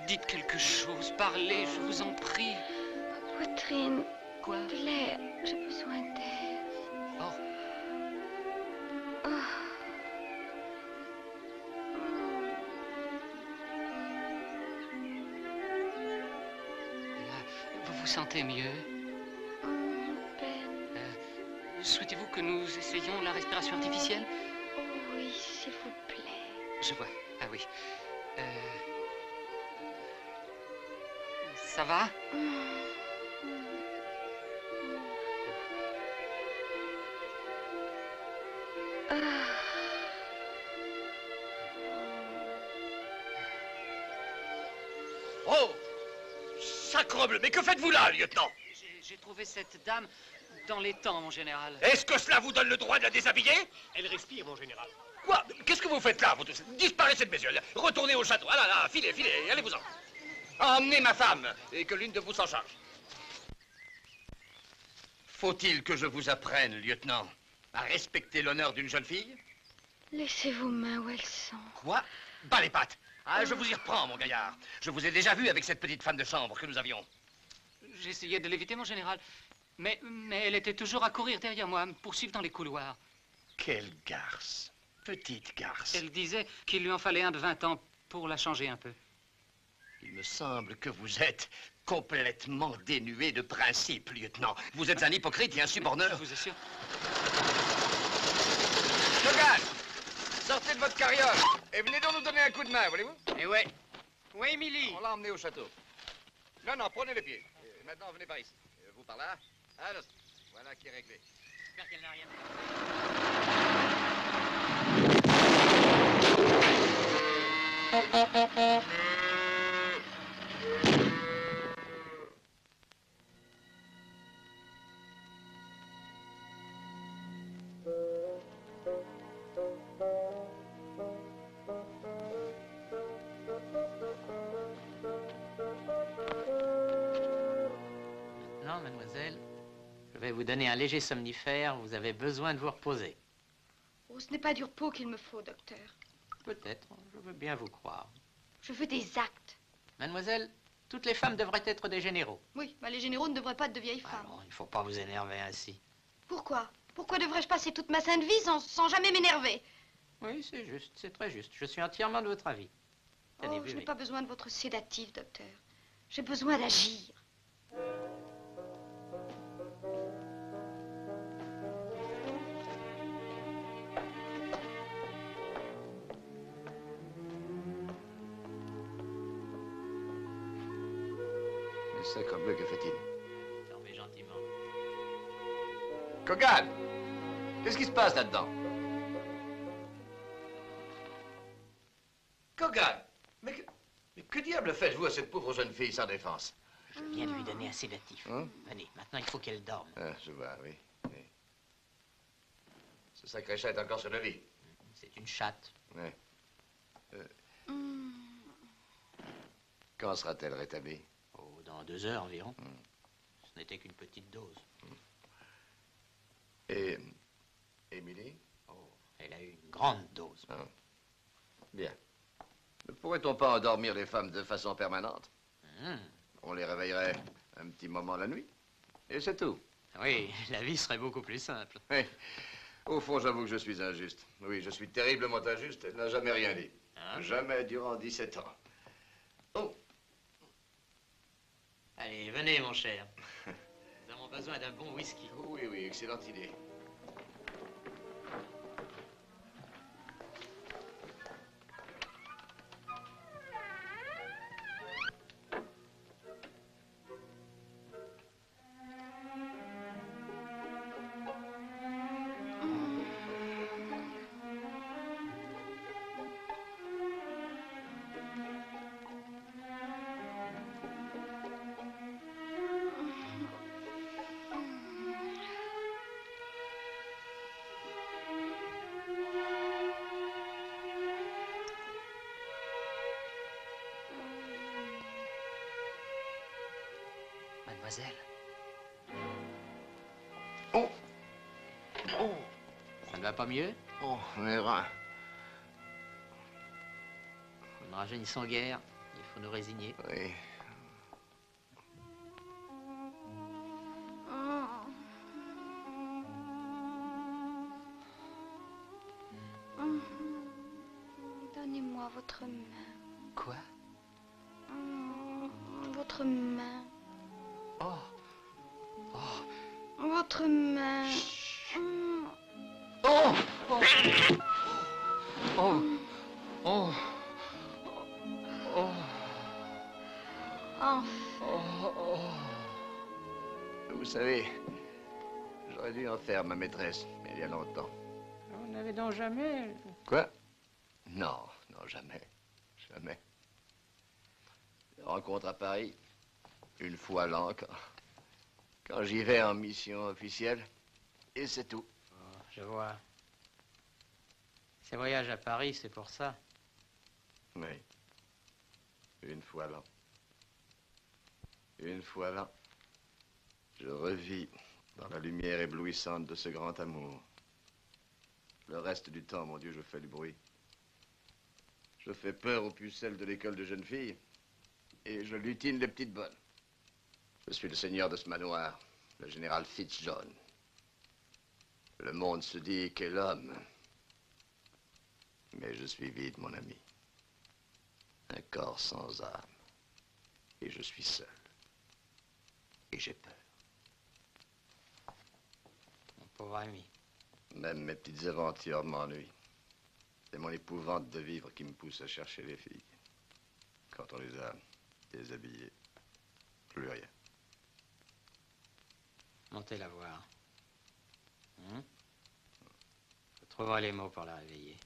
Dites quelque chose, parlez, je vous en prie. Ma poitrine. Quoi? Blair, j'ai besoin d'air. Oh. Vous vous sentez mieux? Souhaitez-vous que nous essayions la respiration artificielle? Oui, s'il vous plaît. Je vois. Ah oui. Ça va? Oh! Sacrebleu, mais que faites-vous là, lieutenant? J'ai trouvé cette dame dans les temps, mon général. Est-ce que cela vous donne le droit de la déshabiller? Elle respire, mon général. Quoi? Qu'est-ce que vous faites là, vous tous? Disparaissez de mes yeux. Retournez au château. Ah là là, filez, allez-vous-en. Emmenez ma femme et que l'une de vous s'en charge. Faut-il que je vous apprenne, lieutenant, à respecter l'honneur d'une jeune fille? Laissez vos mains où elles sont. Quoi? Bas les pattes. Ah, je vous y reprends, mon gaillard. Je vous ai déjà vu avec cette petite femme de chambre que nous avions. J'essayais de l'éviter, mon général. Mais elle était toujours à courir derrière moi, à me poursuivre dans les couloirs. Quelle garce. Petite garce. Elle disait qu'il lui en fallait un de 20 ans pour la changer un peu. Il me semble que vous êtes complètement dénué de principe, lieutenant. Vous êtes un hypocrite et un suborneur. Je vous assure. Logan, sortez de votre carriole et venez donc nous donner un coup de main, voulez-vous? Eh ouais. Où est Émilie? On l'a emmenée au château. Non, prenez les pieds. Et maintenant, venez par ici. Vous par là. Alors, voilà qui est réglé. J'espère qu'elle n'a rien Maintenant, mademoiselle, je vais vous donner un léger somnifère. Vous avez besoin de vous reposer. Oh, ce n'est pas du repos qu'il me faut, docteur. Peut-être, je veux bien vous croire. Je veux des actes. Mademoiselle, toutes les femmes devraient être des généraux. Oui, mais les généraux ne devraient pas être de vieilles femmes. Alors, il ne faut pas vous énerver ainsi. Pourquoi? Pourquoi devrais-je passer toute ma sainte vie sans jamais m'énerver? Oui, c'est juste, c'est très juste. Je suis entièrement de votre avis. Tenez, Oh, je buvez. n'ai pas besoin de votre sédatif, docteur. J'ai besoin d'agir. Mais sacrebleu, que fait-il? Dormez gentiment. Kogan! Qu'est-ce qui se passe là-dedans? Kogan! Mais que diable faites-vous à cette pauvre jeune fille sans défense? Je viens de lui donner un sédatif. Venez, maintenant il faut qu'elle dorme. Ah, je vois, oui. Ce sacré chat est encore sur le lit. C'est une chatte. Oui. Quand sera-t-elle rétablie? Oh, dans 2 heures environ. Ce n'était qu'une petite dose. Et Émilie? Oh, elle a eu une grande dose. Ah. Bien. Ne pourrait-on pas endormir les femmes de façon permanente? On les réveillerait un petit moment la nuit. Et c'est tout. Oui, la vie serait beaucoup plus simple. Oui. Au fond, j'avoue que je suis injuste. Oui, je suis terriblement injuste. Elle n'a jamais rien dit. Jamais durant 17 ans. Oh. Allez, venez, mon cher. Nous avons besoin d'un bon whisky. Oui, excellente idée. mademoiselle. Oh. Oh. Ça ne va pas mieux? Oh, mes reins. Nous ne rajeunissons guère. Il faut nous résigner. Oui. Donnez-moi votre main. Quoi? Votre main. Oh. Oh. Votre main. Oh. Oh. Oh. Oh. Enfin. Oh. Vous savez, j'aurais dû en faire ma maîtresse, mais il y a longtemps. Vous n'avez donc jamais... Quoi? Non, non, jamais. Jamais. Rencontre à Paris, une fois l'an, quand j'y vais en mission officielle, et c'est tout. Oh, je vois. Ces voyages à Paris, c'est pour ça. Oui. Une fois l'an. Une fois l'an, je revis dans la lumière éblouissante de ce grand amour. Le reste du temps, mon Dieu, je fais du bruit. Je fais peur aux pucelles de l'école de jeunes filles et je lutine les petites bonnes. Je suis le seigneur de ce manoir, le général Fitzjohn. Le monde se dit quel homme. Mais je suis vide, mon ami. Un corps sans âme. Et je suis seul. Et j'ai peur. Mon pauvre ami. Même mes petites aventures m'ennuient. C'est mon épouvante de vivre qui me pousse à chercher les filles. Quand on les a déshabillées, plus rien. Montez la voir. Je trouverai les mots pour la réveiller.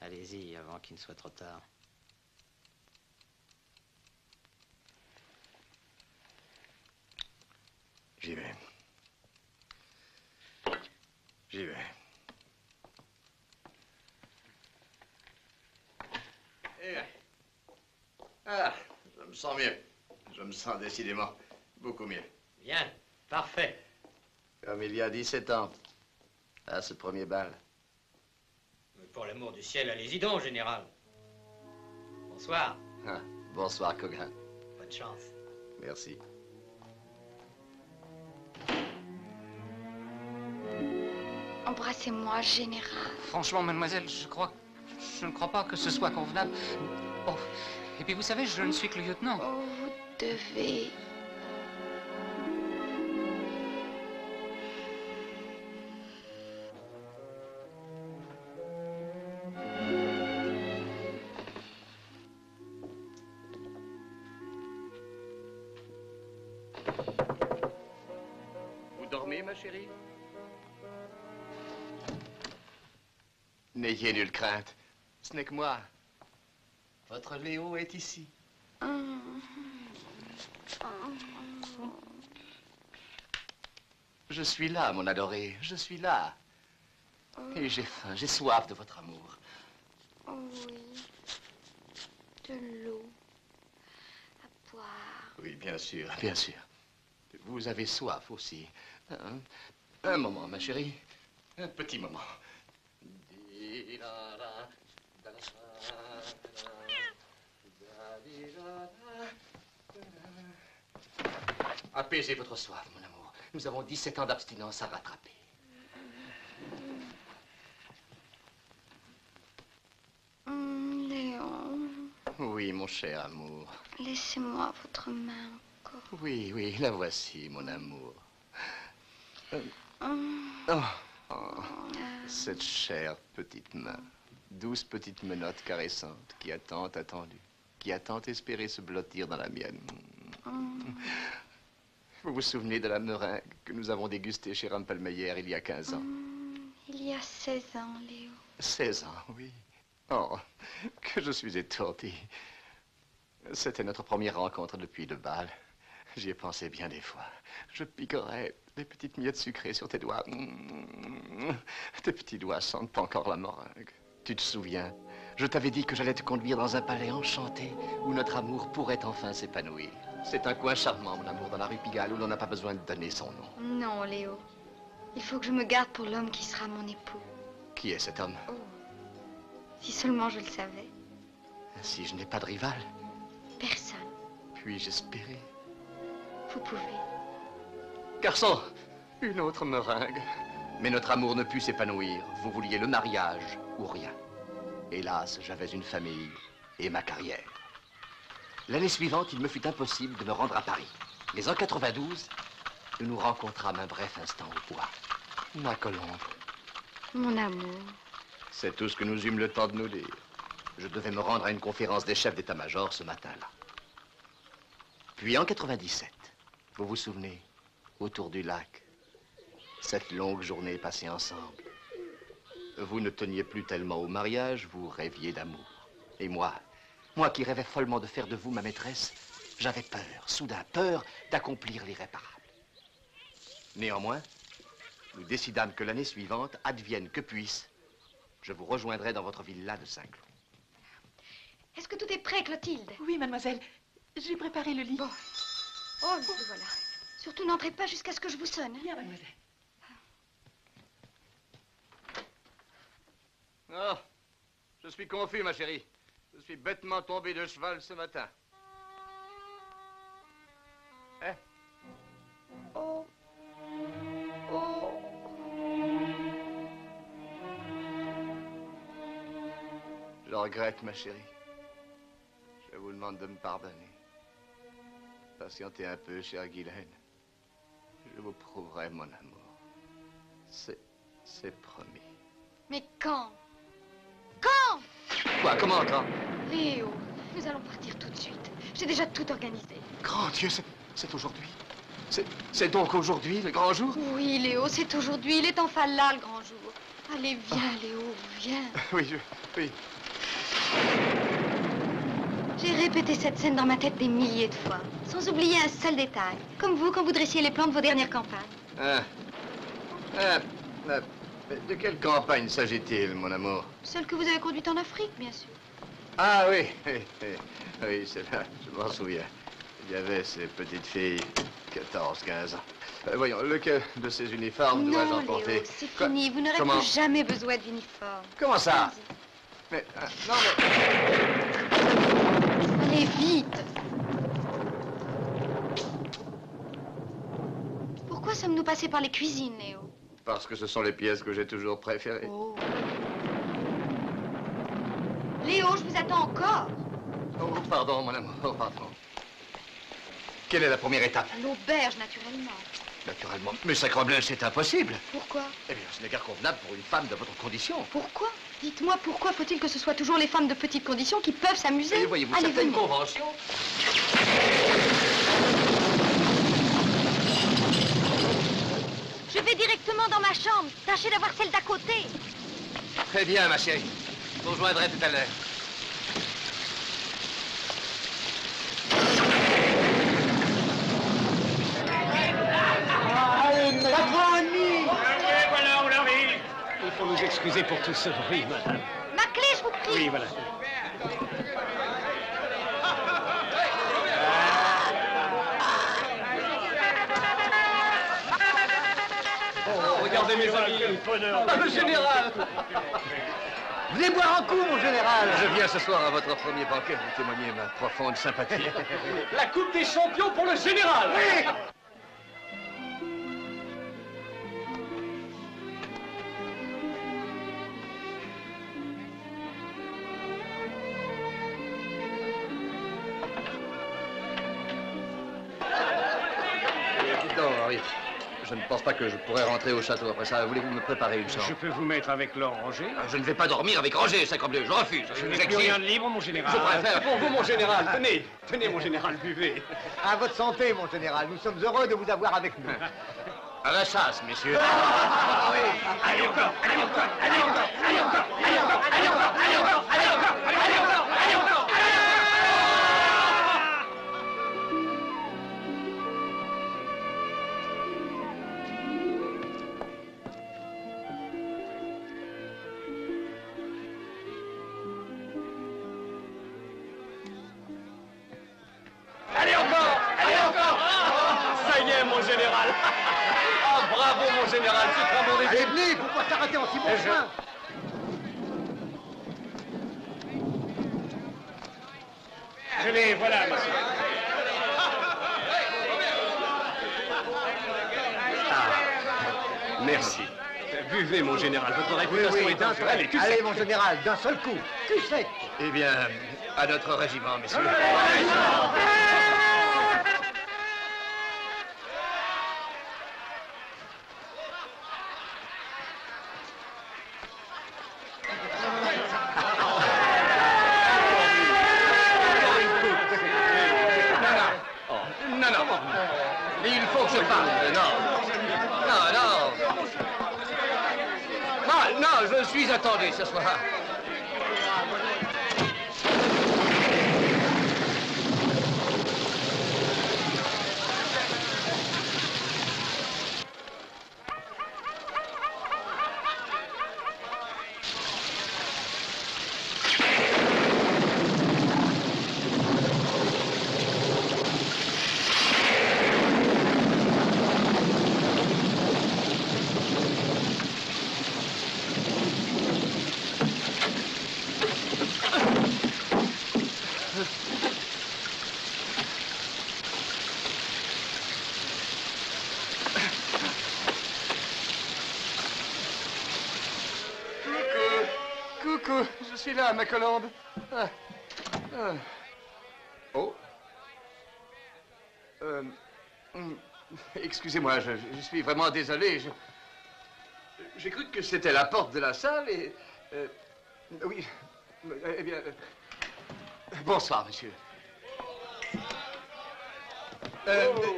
Allez-y avant qu'il ne soit trop tard. J'y vais. J'y vais. Ah, je me sens mieux. Je me sens décidément beaucoup mieux. Bien, parfait. Comme il y a 17 ans, à ce premier bal. Mais pour l'amour du ciel, allez-y donc, général. Bonsoir. Ah, bonsoir, Cogan. Bonne chance. Merci. Embrassez-moi, général. Franchement, mademoiselle, je ne crois pas que ce soit convenable. Oh, et puis vous savez, je ne suis que le lieutenant. Oh, vous devez... Vous dormez, ma chérie? N'ayez nulle crainte. Ce n'est que moi. Votre Léo est ici. Je suis là, mon adoré. Je suis là. Et j'ai faim, j'ai soif de votre amour. Oh oui. De l'eau. À boire. Oui, bien sûr, bien sûr. Vous avez soif aussi. Un moment, ma chérie. Un petit moment. Apaisez votre soif, mon amour. Nous avons 17 ans d'abstinence à rattraper. Léon. Oui, mon cher amour. Laissez-moi votre main encore. Oui, oui, la voici, mon amour. Cette chère petite main, douce petite menotte caressante qui a tant attendu, qui a tant espéré se blottir dans la mienne. Vous vous souvenez de la meringue que nous avons dégustée chez Rumpelmeyer il y a 15 ans? Il y a 16 ans, Léo. 16 ans, oui. Oh, que je suis étourdi. C'était notre première rencontre depuis le bal. J'y ai pensé bien des fois. Je picorais des petites miettes sucrées sur tes doigts. Tes petits doigts sentent pas encore la meringue. Tu te souviens? Je t'avais dit que j'allais te conduire dans un palais enchanté où notre amour pourrait enfin s'épanouir. C'est un coin charmant, mon amour, dans la rue Pigalle, où l'on n'a pas besoin de donner son nom. Non, Léo. Il faut que je me garde pour l'homme qui sera mon époux. Qui est cet homme? Oh. Si seulement je le savais. Si je n'ai pas de rival, Personne. puis-je espérer? Vous pouvez. Garçon, une autre meringue. Mais notre amour ne put s'épanouir. Vous vouliez le mariage ou rien. Hélas, j'avais une famille et ma carrière. L'année suivante, il me fut impossible de me rendre à Paris. Mais en 92, nous nous rencontrâmes un bref instant au bois. Ma colombe. Mon amour. C'est tout ce que nous eûmes le temps de nous dire. Je devais me rendre à une conférence des chefs d'état-major ce matin-là. Puis en 97, vous vous souvenez, autour du lac, cette longue journée passée ensemble. Vous ne teniez plus tellement au mariage, vous rêviez d'amour. Et moi qui rêvais follement de faire de vous ma maîtresse, j'avais peur, soudain peur d'accomplir l'irréparable. Néanmoins, nous décidâmes que l'année suivante, advienne que puisse, je vous rejoindrai dans votre villa de Saint-Cloud. Est-ce que tout est prêt, Clotilde? Oui, mademoiselle. J'ai préparé le lit. Bon. Oh, le voilà. Surtout n'entrez pas jusqu'à ce que je vous sonne. Bien, mademoiselle. Oh, je suis confus, ma chérie. Je suis bêtement tombé de cheval ce matin. Hein? Oh. Oh. Je regrette, ma chérie. Je vous demande de me pardonner. Patientez un peu, chère Guylaine. Je vous prouverai mon amour. C'est promis. Mais quand? Quand? Quoi? Comment quand? Léo, nous allons partir tout de suite. J'ai déjà tout organisé. Grand Dieu, c'est aujourd'hui. C'est donc aujourd'hui, le grand jour? Oui, Léo, c'est aujourd'hui. Il est enfin là, le grand jour. Allez, viens, Léo, viens. Oui, oui. J'ai répété cette scène dans ma tête des milliers de fois, sans oublier un seul détail. Comme vous, quand vous dressiez les plans de vos dernières campagnes. De quelle campagne s'agit-il, mon amour? Celle que vous avez conduite en Afrique, bien sûr. Ah oui, oui, c'est là, je m'en souviens. Il y avait ces petites filles, 14, 15 ans. Voyons, lequel de ces uniformes dois-je Non, emporter? Léo, c'est fini. Vous n'aurez plus jamais besoin d'uniforme. Comment ça? Mais, non, mais... Allez, vite. Pourquoi sommes-nous passés par les cuisines, Léo? Parce que ce sont les pièces que j'ai toujours préférées. Oh. Léo, je vous attends encore. Oh, pardon, mon amour, pardon. Quelle est la première étape? L'auberge, naturellement. Naturellement. Mais sacrebleu, c'est impossible. Pourquoi? Eh bien, ce n'est guère convenable pour une femme de votre condition. Pourquoi? Dites-moi, pourquoi faut-il que ce soit toujours les femmes de petite condition qui peuvent s'amuser? Et voyez-vous, Allez, certaines venez. conventions... Je vais directement dans ma chambre. Tâchez d'avoir celle d'à côté. Très bien, ma chérie. Je vous rejoindrai tout à l'heure. Voilà, on l'arrive. Il faut nous excuser pour tout ce bruit, madame. Ma clé, je vous prie. Oui, voilà. Oh, regardez mes amis, quel bonheur. Ah, le général! Venez boire un coup, mon général! Je viens ce soir à votre premier banquet vous témoigner ma profonde sympathie. La Coupe des Champions pour le général! Oui! Dites donc, Henri, je ne pense pas que je pourrais rentrer au château après ça. Voulez-vous me préparer une chambre? Je peux vous mettre avec Laure Roger. Je ne vais pas dormir avec Roger, sacrebleu, je refuse. Je n'ai plus rien de libre, mon général. Je préfère. Pour vous, mon général, Tenez, mon général, buvez. À votre santé, mon général. Nous sommes heureux de vous avoir avec nous. À la chasse, messieurs. Ah oui. Allez encore, allez encore, allez encore, allez encore, allez encore, allez encore, allez encore, allez encore, allez encore, allez encore. Allez encore, général. Ah, bravo, mon général, tu prends mon Allez, venez, pourquoi t'arrêter en si bon chemin? Je les voilà, monsieur. Merci. Buvez, mon général, votre réputation est dangereuse. Allez, cul Allez, sec. mon général, d'un seul coup. Cul sec. Eh bien, à notre régiment, messieurs. Non, non. Il faut que je parle. Non. Non, non. Non, non, je suis attendu ce soir. Coucou, je suis là, ma colombe. Ah. Ah. Oh. Excusez-moi, je suis vraiment désolé. J'ai cru que c'était la porte de la salle et... oui. Eh bien... bonsoir, monsieur.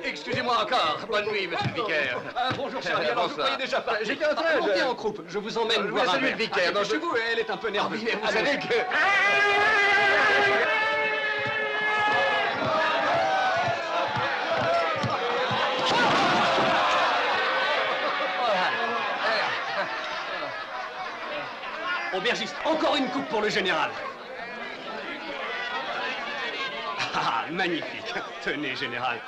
Excusez-moi encore. Bonne nuit, monsieur le vicaire. Ah, bonjour, Charlie. Alors, vous croyez déjà pas. J'étais en train de... Montez en croupe. Je vous emmène voir un salut, verre. le vicaire. Ah, chez vous, elle est un peu nerveuse. Mais vous savez que... Aubergiste, encore une coupe pour le général. Ah, magnifique. Tenez, général.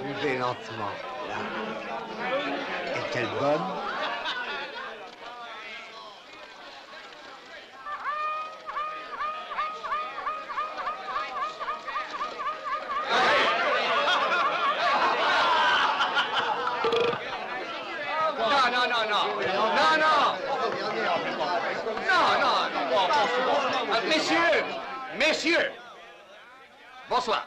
Buvez lentement, là. Est-elle bonne? Messieurs, bonsoir.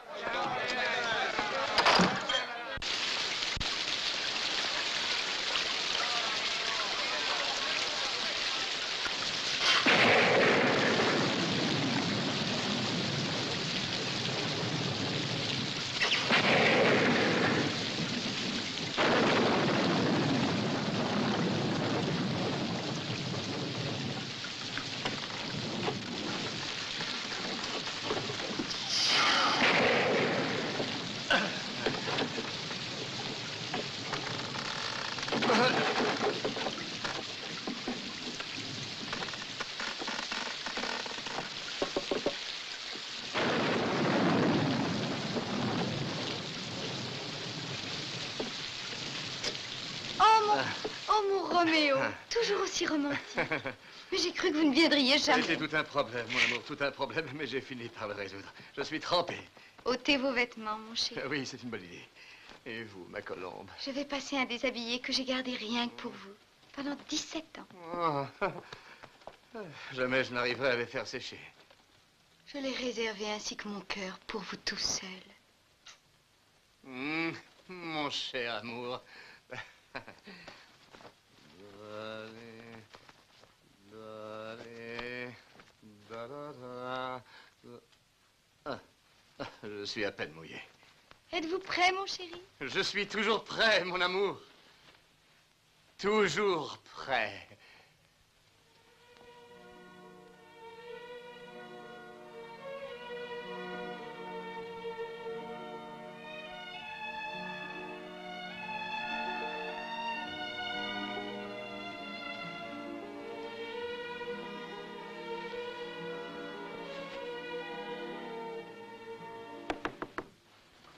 Oh, mon Roméo, toujours aussi romantique. Mais j'ai cru que vous ne viendriez jamais. C'était tout un problème, mon amour, tout un problème, mais j'ai fini par le résoudre. Je suis trempé. Ôtez vos vêtements, mon chéri. Oui, c'est une bonne idée. Et vous, ma colombe? Je vais passer un déshabillé que j'ai gardé rien que pour vous, pendant 17 ans. Oh. Jamais je n'arriverai à les faire sécher. Je l'ai réservé ainsi que mon cœur pour vous tout seul. Mon cher amour. Je suis à peine mouillé. Êtes-vous prêt, mon chéri? Je suis toujours prêt, mon amour. Toujours prêt.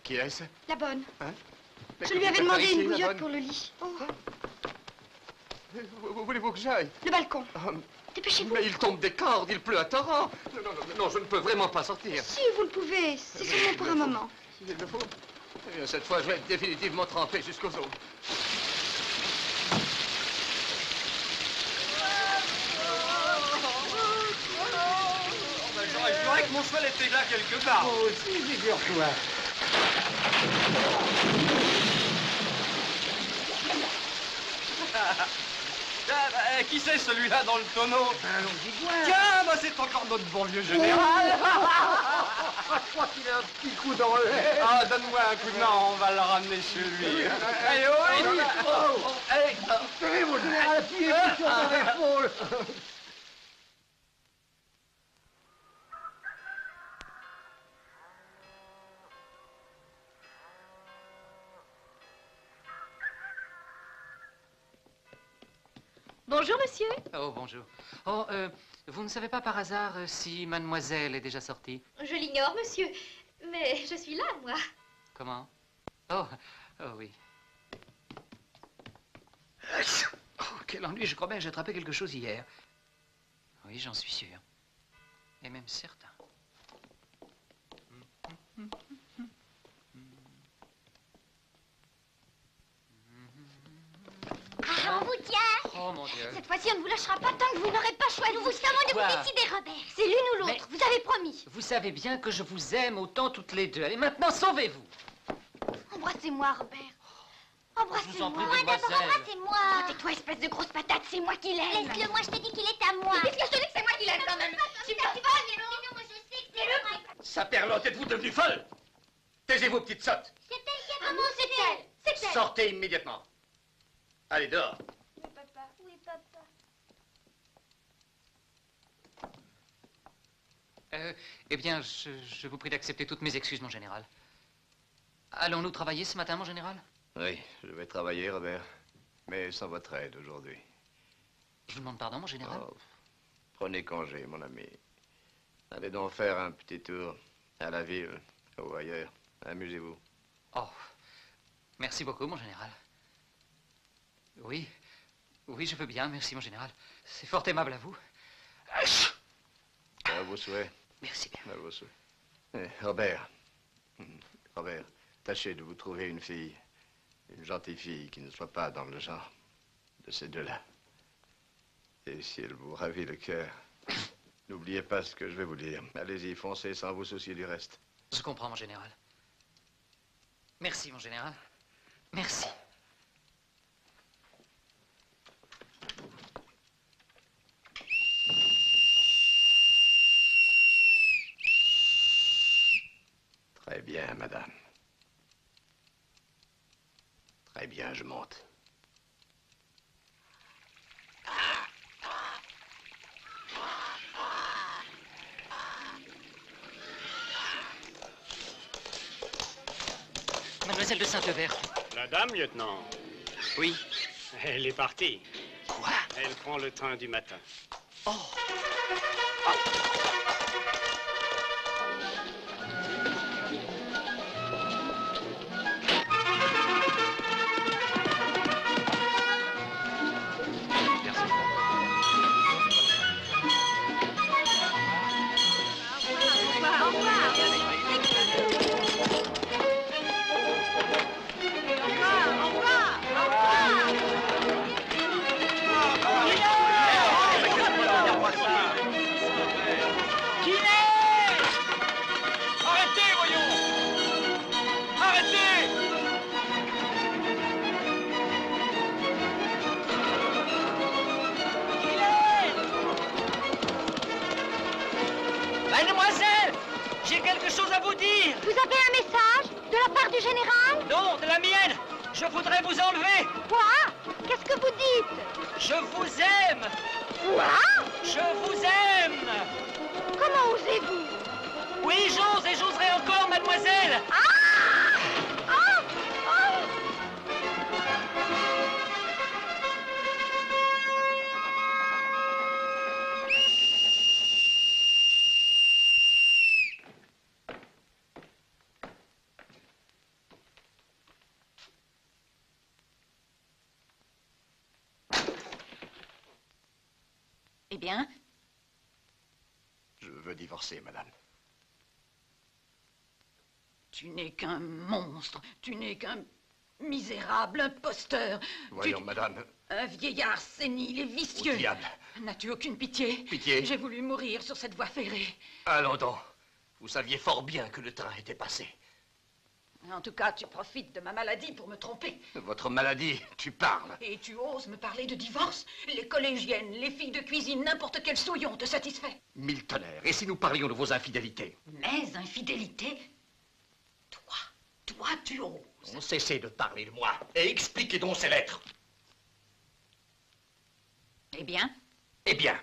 Qui est-ce? La bonne. Hein? Je lui avais demandé une bouillotte pour le lit. Oh. Où voulez-vous que j'aille? Le balcon. Dépêchez-vous. Mais il tombe des cordes, il pleut à torrent. Non, je ne peux vraiment pas sortir. Si, vous le pouvez. C'est seulement pour un moment. Il le faut. Eh bien, cette fois, je vais être définitivement trempé jusqu'aux os. Je dirais que mon cheval était là quelque part. Moi aussi, figure-toi. Qui c'est celui-là dans le tonneau? Allons-y voir. Tiens, bah c'est encore notre bon vieux général. Je crois qu'il a un petit coup dans le nez. Ah, donne-moi un coup de main, on va le ramener chez lui. Allez, oui. Allez. Tenez, mon général, appuyez-vous sur mon épaule. Bonjour, monsieur. Oh, bonjour. Oh, vous ne savez pas par hasard si mademoiselle est déjà sortie? Je l'ignore, monsieur. Mais je suis là, moi. Comment? Oh, oui. Oh, quel ennui, je crois bien que j'ai attrapé quelque chose hier. Oui, j'en suis sûr. Et même certain. Ah, on vous tient. Oh, mon Dieu. Cette fois-ci, on ne vous lâchera pas tant que vous n'aurez pas choisi. Nous vous savons de Quoi? vous décider, Robert. C'est l'une ou l'autre. Vous avez promis. Vous savez bien que je vous aime autant toutes les deux. Allez, maintenant, sauvez-vous. Embrassez-moi, Robert. Je vous Embrassez-moi. en prie, Moi, d'abord, mademoiselle. embrassez-moi. Oh, tais-toi, espèce de grosse patate. C'est moi qui l'aime. Laisse-le, moi, je te dis qu'il est à moi. Qu'est-ce que je te dis que c'est moi qui l'aime, quand même? Je suis pas folle, mais non, moi, je sais que c'est le... Saperlotte, êtes-vous devenue folle? Taisez-vous, petite sotte. C'est elle qui a commencé. C'est elle. Sortez immédiatement. Allez, dehors. Oui, papa. Oui, papa. Eh bien, je vous prie d'accepter toutes mes excuses, mon général. Allons-nous travailler ce matin, mon général? Oui, je vais travailler, Robert. Mais sans votre aide aujourd'hui. Je vous demande pardon, mon général. Oh, prenez congé, mon ami. Allez donc faire un petit tour à la ville ou ailleurs. Amusez-vous. Oh, merci beaucoup, mon général. Oui, oui, je veux bien, merci, mon général. C'est fort aimable à vous. À vos souhaits. Merci bien. À vos souhaits. Robert. Robert, tâchez de vous trouver une fille. Une gentille fille qui ne soit pas dans le genre de ces deux-là. Et si elle vous ravit le cœur, n'oubliez pas ce que je vais vous dire. Allez-y, foncez sans vous soucier du reste. Je comprends, mon général. Merci, mon général. Merci. Très bien, madame. Très bien, je monte. Mademoiselle de Saint-Euvert. La dame, lieutenant? Oui. Elle est partie. Quoi? Elle prend le train du matin. Oh. Mademoiselle, j'ai quelque chose à vous dire. Vous avez un message de la part du général? Non, de la mienne. Je voudrais vous enlever. Quoi? Qu'est-ce que vous dites? Je vous aime. Quoi? Je vous aime. Comment osez-vous? Oui, j'ose et j'oserai encore, mademoiselle. Ah! Ah! Ah! Eh bien? Je veux divorcer, madame. Tu n'es qu'un monstre. Tu n'es qu'un misérable imposteur. Voyons, madame. Un vieillard sénile et vicieux. Au diable. N'as-tu aucune pitié? Pitié? J'ai voulu mourir sur cette voie ferrée. Allons donc. Vous saviez fort bien que le train était passé. En tout cas, tu profites de ma maladie pour me tromper. Votre maladie, tu parles. Et tu oses me parler de divorce? Les collégiennes, les filles de cuisine, n'importe quel souillon te satisfait. Mille tonnerres. Et si nous parlions de vos infidélités? Mes infidélités? Toi, tu oses. On cessez de parler de moi. Et expliquez donc ces lettres. Eh bien? Eh bien?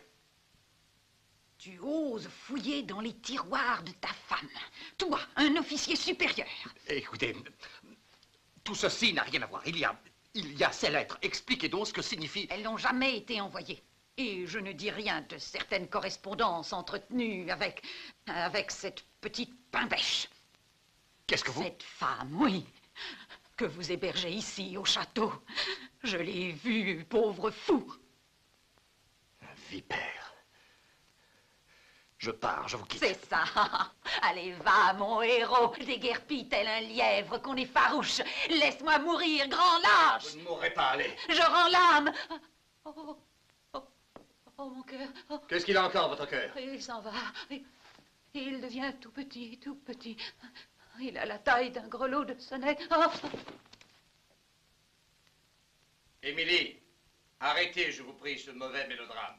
Tu oses fouiller dans les tiroirs de ta femme. Toi, un officier supérieur. Écoutez, tout ceci n'a rien à voir. Il y a ces lettres. Expliquez donc ce que signifie... Elles n'ont jamais été envoyées. Et je ne dis rien de certaines correspondances entretenues avec cette petite pimbèche. Qu'est-ce que vous... Cette femme, oui, que vous hébergez ici, au château. Je l'ai vue, pauvre fou. Un vipère. Je pars, je vous quitte. C'est ça. Allez, va, mon héros. Déguerpis tel un lièvre qu'on effarouche. Laisse-moi mourir, grand lâche. Vous ne mourrez pas, allez. Je rends l'âme. Oh, mon cœur. Oh. Qu'est-ce qu'il a encore, votre cœur? Il s'en va. Il devient tout petit, tout petit. Il a la taille d'un grelot de sonnette. Oh. Émilie, arrêtez, je vous prie, ce mauvais mélodrame.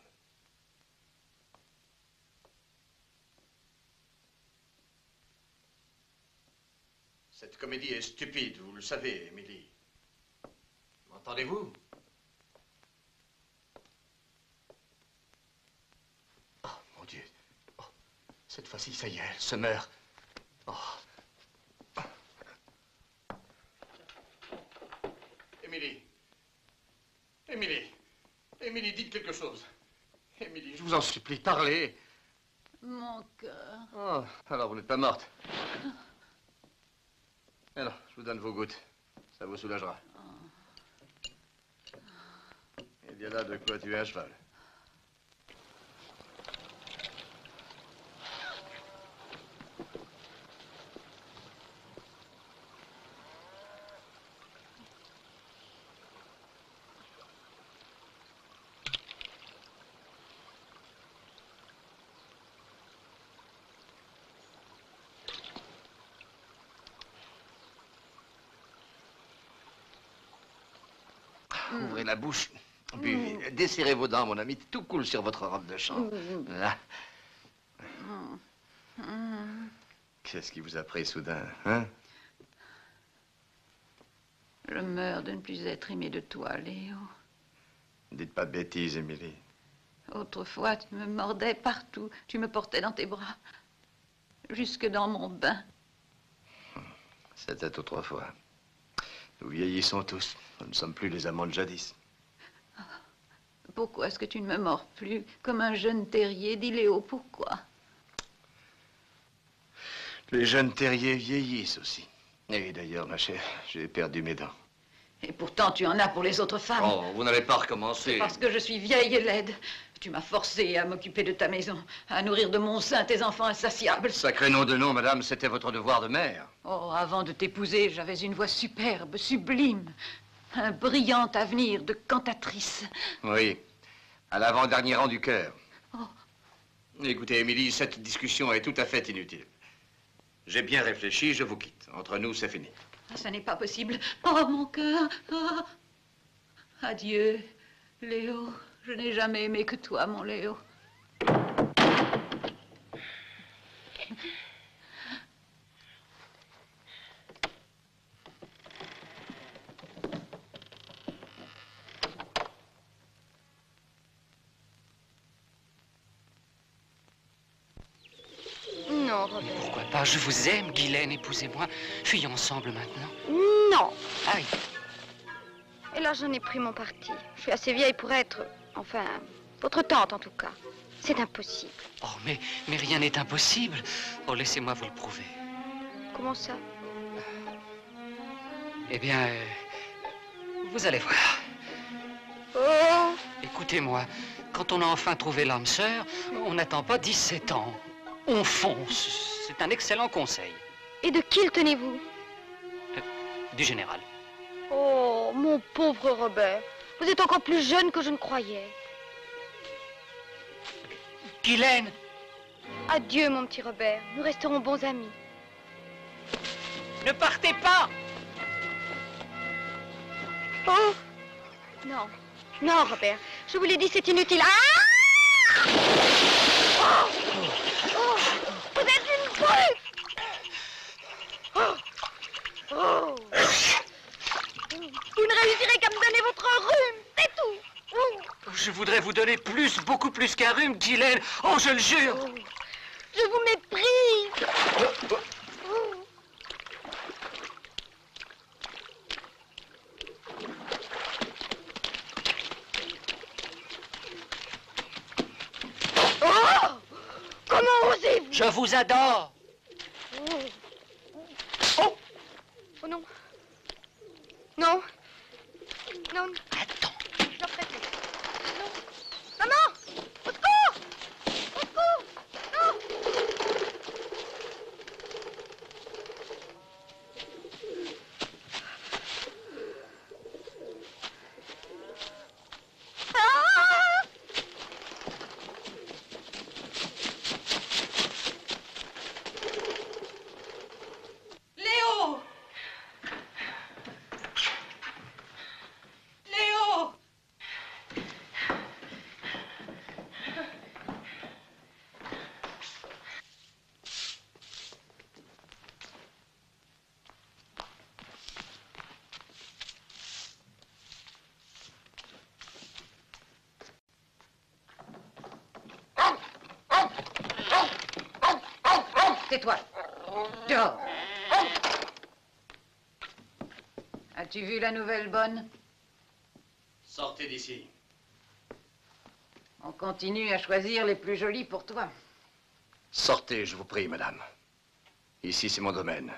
Cette comédie est stupide, vous le savez, Émilie. M'entendez-vous? Oh, mon Dieu. Oh, cette fois-ci, ça y est, elle se meurt. Oh. Émilie. Émilie. Émilie, dites quelque chose. Émilie, je vous en supplie, parlez. Mon cœur. Oh, alors vous n'êtes pas morte. Alors, je vous donne vos gouttes. Ça vous soulagera. Il y a là de quoi tuer un cheval. Ouvrez la bouche, buvez. Desserrez vos dents, mon ami. Tout coule sur votre robe de chambre. Là. Qu'est-ce qui vous a pris soudain, hein? Je meurs de ne plus être aimé de toi, Léo. Dites pas de bêtises, Émilie. Autrefois, tu me mordais partout. Tu me portais dans tes bras. Jusque dans mon bain. C'était autrefois. Nous vieillissons tous. Nous ne sommes plus les amants de jadis. Pourquoi est-ce que tu ne me mords plus comme un jeune terrier? Dis, Léo, pourquoi? Les jeunes terriers vieillissent aussi. Et d'ailleurs, ma chère, j'ai perdu mes dents. Et pourtant, tu en as pour les autres femmes. Oh, vous n'allez pas recommencer. Parce que je suis vieille et laide. Tu m'as forcé à m'occuper de ta maison, à nourrir de mon sein tes enfants insatiables. Sacré nom de nom, madame, c'était votre devoir de mère. Oh, avant de t'épouser, j'avais une voix superbe, sublime. Un brillant avenir de cantatrice. Oui, à l'avant-dernier rang du cœur. Oh. Écoutez, Émilie, cette discussion est tout à fait inutile. J'ai bien réfléchi, je vous quitte. Entre nous, c'est fini. Ah, ça n'est pas possible. Oh, mon cœur. Oh. Adieu, Léo. Je n'ai jamais aimé que toi, mon Léo. Non, Robert. Pourquoi pas? Je vous aime, Guylaine, épousez-moi. Fuyons ensemble maintenant. Non. Ah oui. Et là, j'en ai pris mon parti. Je suis assez vieille pour être... Enfin, votre tante, en tout cas. C'est impossible. Oh, mais rien n'est impossible. Oh, laissez-moi vous le prouver. Comment ça? Eh bien, vous allez voir. Oh! Écoutez-moi, Quand on a enfin trouvé l'âme sœur, on n'attend pas 17 ans. On fonce. C'est un excellent conseil. Et de qui le tenez-vous? Du général. Oh, mon pauvre Robert. Vous êtes encore plus jeune que je ne croyais. Guylaine! Adieu, mon petit Robert. Nous resterons bons amis. Ne partez pas! Oh! Non. Non, Robert. Je vous l'ai dit, c'est inutile. Ah! Oh! Oh! Vous êtes une brute! Oh! Oh! Vous ne réussirez qu'à me donner votre rhume, c'est tout. Oh! Je voudrais vous donner plus, beaucoup plus qu'un rhume, Guylaine. Oh, je le jure! Oh! Je vous méprise! Oh! Oh! Comment osez-vous? Je vous adore! Oh! Oh! Oh non! Non! Non! Attends! Je leur ferai plus. Non! Maman! Au secours! Au secours! Non! Ah! Léo! Léo! Tais-toi. Dehors. As-tu vu la nouvelle bonne? Sortez d'ici. On continue à choisir les plus jolis pour toi. Sortez, je vous prie, madame. Ici, c'est mon domaine.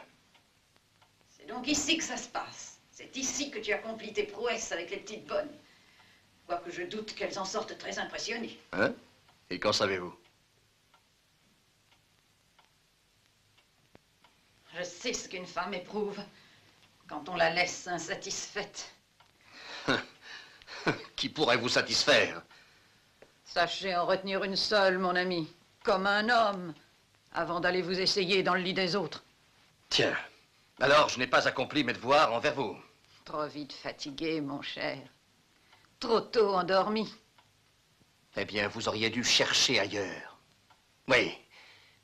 C'est donc ici que ça se passe. C'est ici que tu accomplis tes prouesses avec les petites bonnes. Quoique je doute qu'elles en sortent très impressionnées. Hein? Et qu'en savez-vous? Je sais ce qu'une femme éprouve quand on la laisse insatisfaite. Qui pourrait vous satisfaire? Sachez en retenir une seule, mon ami, comme un homme, avant d'aller vous essayer dans le lit des autres. Tiens, alors je n'ai pas accompli mes devoirs envers vous. Trop vite fatigué, mon cher. Trop tôt endormi. Eh bien, vous auriez dû chercher ailleurs. Oui,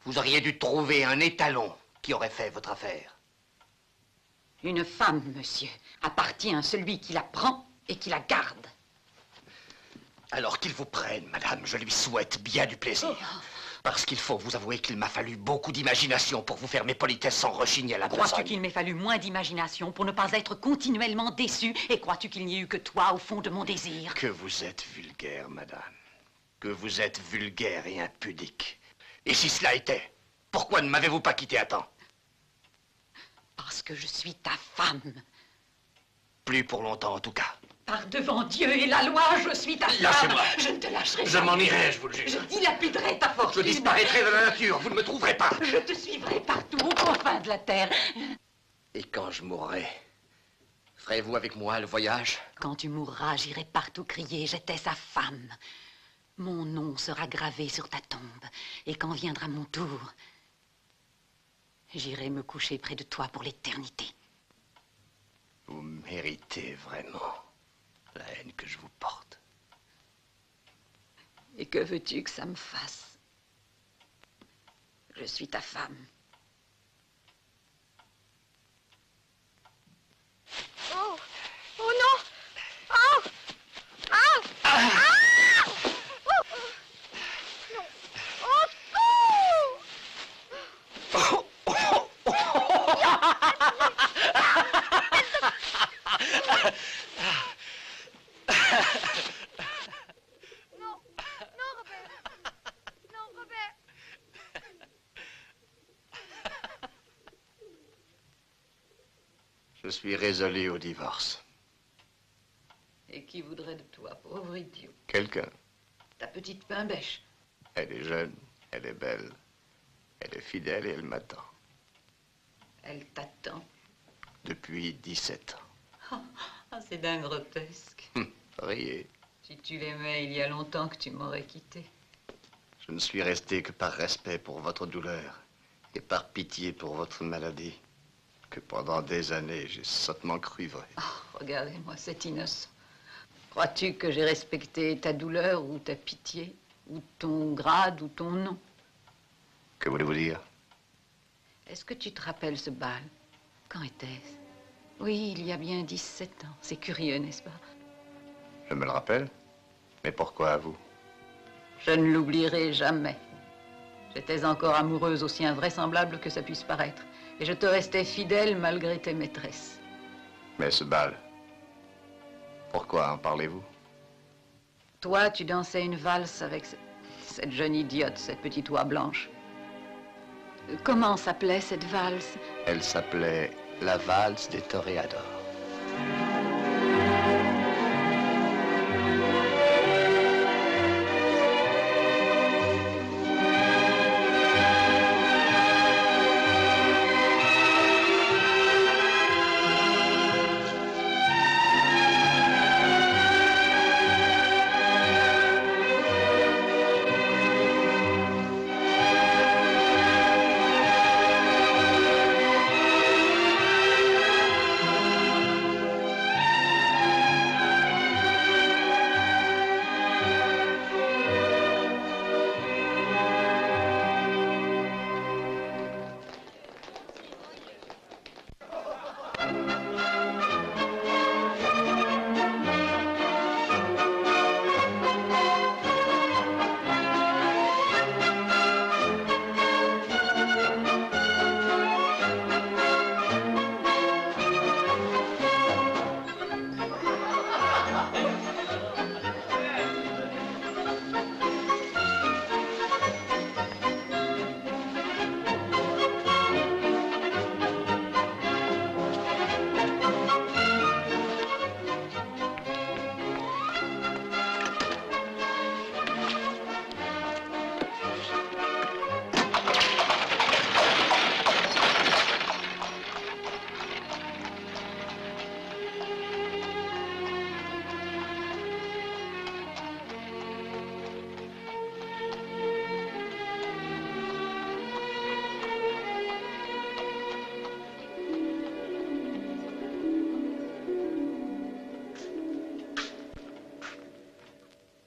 vous auriez dû trouver un étalon qui aurait fait votre affaire. Une femme, monsieur, appartient à celui qui la prend et qui la garde. Alors qu'il vous prenne, madame, je lui souhaite bien du plaisir. Parce qu'il faut vous avouer qu'il m'a fallu beaucoup d'imagination pour vous faire mes politesses sans rechigner à la besogne. Crois-tu qu'il m'ait fallu moins d'imagination pour ne pas être continuellement déçu? Et crois-tu qu'il n'y ait eu que toi au fond de mon désir? Que vous êtes vulgaire, madame. Que vous êtes vulgaire et impudique. Et si cela était, pourquoi ne m'avez-vous pas quitté à temps? Parce que je suis ta femme. Plus pour longtemps, en tout cas. Par devant Dieu et la loi, je suis ta femme. Lâchez-moi. Je ne te lâcherai Je jamais. m'en irai, je vous le jure. Je dilapiderai ta fortune. Je disparaîtrai de la nature, vous ne me trouverez pas. Je te suivrai partout, aux confins de la terre. Et quand je mourrai, ferez-vous avec moi le voyage? Quand tu mourras, j'irai partout crier, j'étais sa femme. Mon nom sera gravé sur ta tombe. Et quand viendra mon tour, j'irai me coucher près de toi pour l'éternité. Vous méritez vraiment la haine que je vous porte. Et que veux-tu que ça me fasse? Je suis ta femme. Oh! Oh non! Oh! Ah! Ah! Oh! Non! Au secours! Non! Non, Robert! Non, Robert! Je suis résolu au divorce. Et qui voudrait de toi, pauvre idiot? Quelqu'un. ta petite pain bêche. Elle est jeune, elle est belle, elle est fidèle et elle m'attend. Elle t'attend. Depuis 17 ans. Ah, c'est d'un grotesque. Riez. Si tu l'aimais il y a longtemps que tu m'aurais quitté. Je ne suis resté que par respect pour votre douleur et par pitié pour votre maladie, que pendant des années, j'ai sottement cru vrai. Oh, regardez-moi, c'est innocent. Crois-tu que j'ai respecté ta douleur ou ta pitié, ou ton grade ou ton nom? Que voulez-vous dire? Est-ce que tu te rappelles ce bal? Quand était-ce? Oui, il y a bien 17 ans. C'est curieux, n'est-ce pas? Je me le rappelle. Mais pourquoi à vous? Je ne l'oublierai jamais. J'étais encore amoureuse, aussi invraisemblable que ça puisse paraître. Et je te restais fidèle malgré tes maîtresses. Mais ce bal, pourquoi en parlez-vous? Toi, tu dansais une valse avec cette jeune idiote, cette petite oie blanche. Comment s'appelait cette valse? Elle s'appelait la valse des toréadors.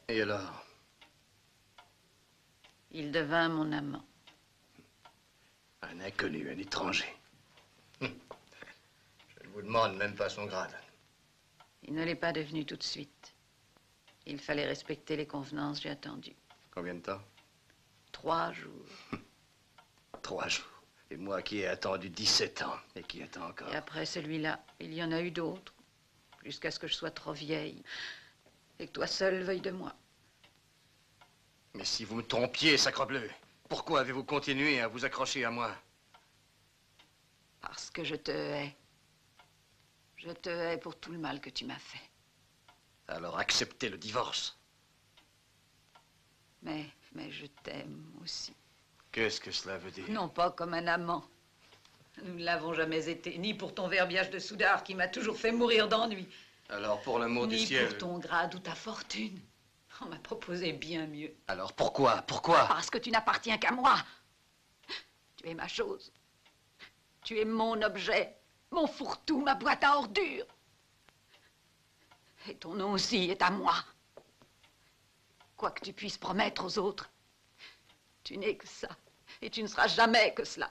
Et alors? Il devint mon amant. Un inconnu, un étranger. Je ne vous demande même pas son grade. Il ne l'est pas devenu tout de suite. Il fallait respecter les convenances, j'ai attendu. Combien de temps? 3 jours. 3 jours. Et moi qui ai attendu 17 ans et qui attends encore. Et après celui-là, il y en a eu d'autres. Jusqu'à ce que je sois trop vieille. Et que toi seul veuille de moi. Mais si vous me trompiez, sacrebleu, pourquoi avez-vous continué à vous accrocher à moi? Parce que je te hais. Je te hais pour tout le mal que tu m'as fait. Alors acceptez le divorce. Mais je t'aime aussi. Qu'est-ce que cela veut dire? Non pas comme un amant. Nous ne l'avons jamais été, ni pour ton verbiage de soudard qui m'a toujours fait mourir d'ennui. Alors pour l'amour du ciel... Ni pour ton grade ou ta fortune. On m'a proposé bien mieux. Alors pourquoi? Pourquoi? Parce que tu n'appartiens qu'à moi. Tu es ma chose. Tu es mon objet, mon fourre-tout, ma boîte à ordures. Et ton nom aussi est à moi. Quoi que tu puisses promettre aux autres, tu n'es que ça. Et tu ne seras jamais que cela.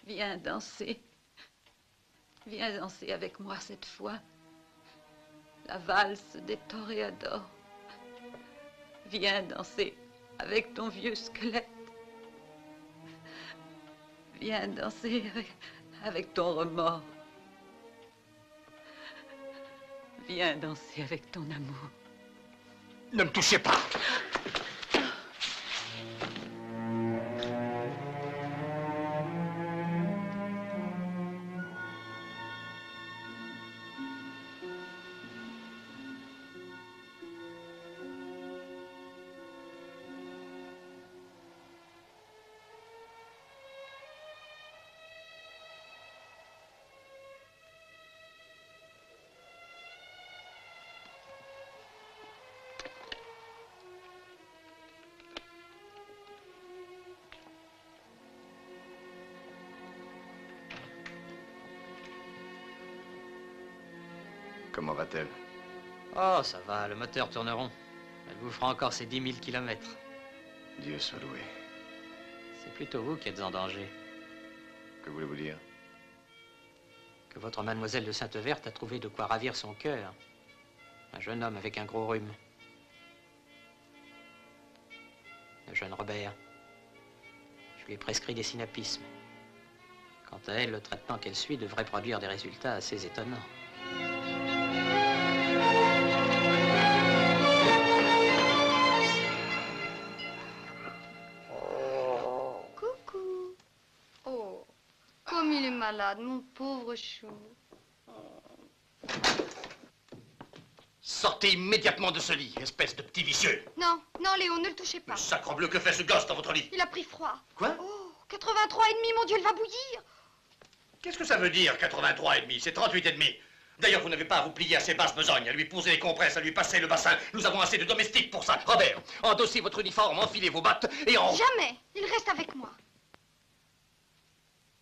Viens danser. Viens danser avec moi cette fois. La valse des toréadors. Viens danser avec ton vieux squelette. Viens danser avec ton remords. Viens danser avec ton amour. Ne me touchez pas! Comment va-t-elle? Oh, ça va, le moteur tourne rond. Elle vous fera encore ses 10 000 kilomètres. Dieu soit loué. C'est plutôt vous qui êtes en danger. Que voulez-vous dire? Que votre mademoiselle de Sainte-Verte a trouvé de quoi ravir son cœur. Un jeune homme avec un gros rhume. Le jeune Robert. Je lui ai prescrit des synapismes. Quant à elle, le traitement qu'elle suit devrait produire des résultats assez étonnants. Coucou. Oh, comme il est malade, mon pauvre chou. Sortez immédiatement de ce lit, espèce de petit vicieux. Non, non, Léo, ne le touchez pas. Sacrebleu, que fait ce gosse dans votre lit? Il a pris froid. Quoi? Oh, 83,5, mon Dieu, il va bouillir. Qu'est-ce que ça veut dire, 83,5? C'est 38,5. D'ailleurs, vous n'avez pas à vous plier à ses basses besognes, à lui poser les compresses, à lui passer le bassin. Nous avons assez de domestiques pour ça. Robert, endossez votre uniforme, enfilez vos bottes et en... Jamais. Il reste avec moi.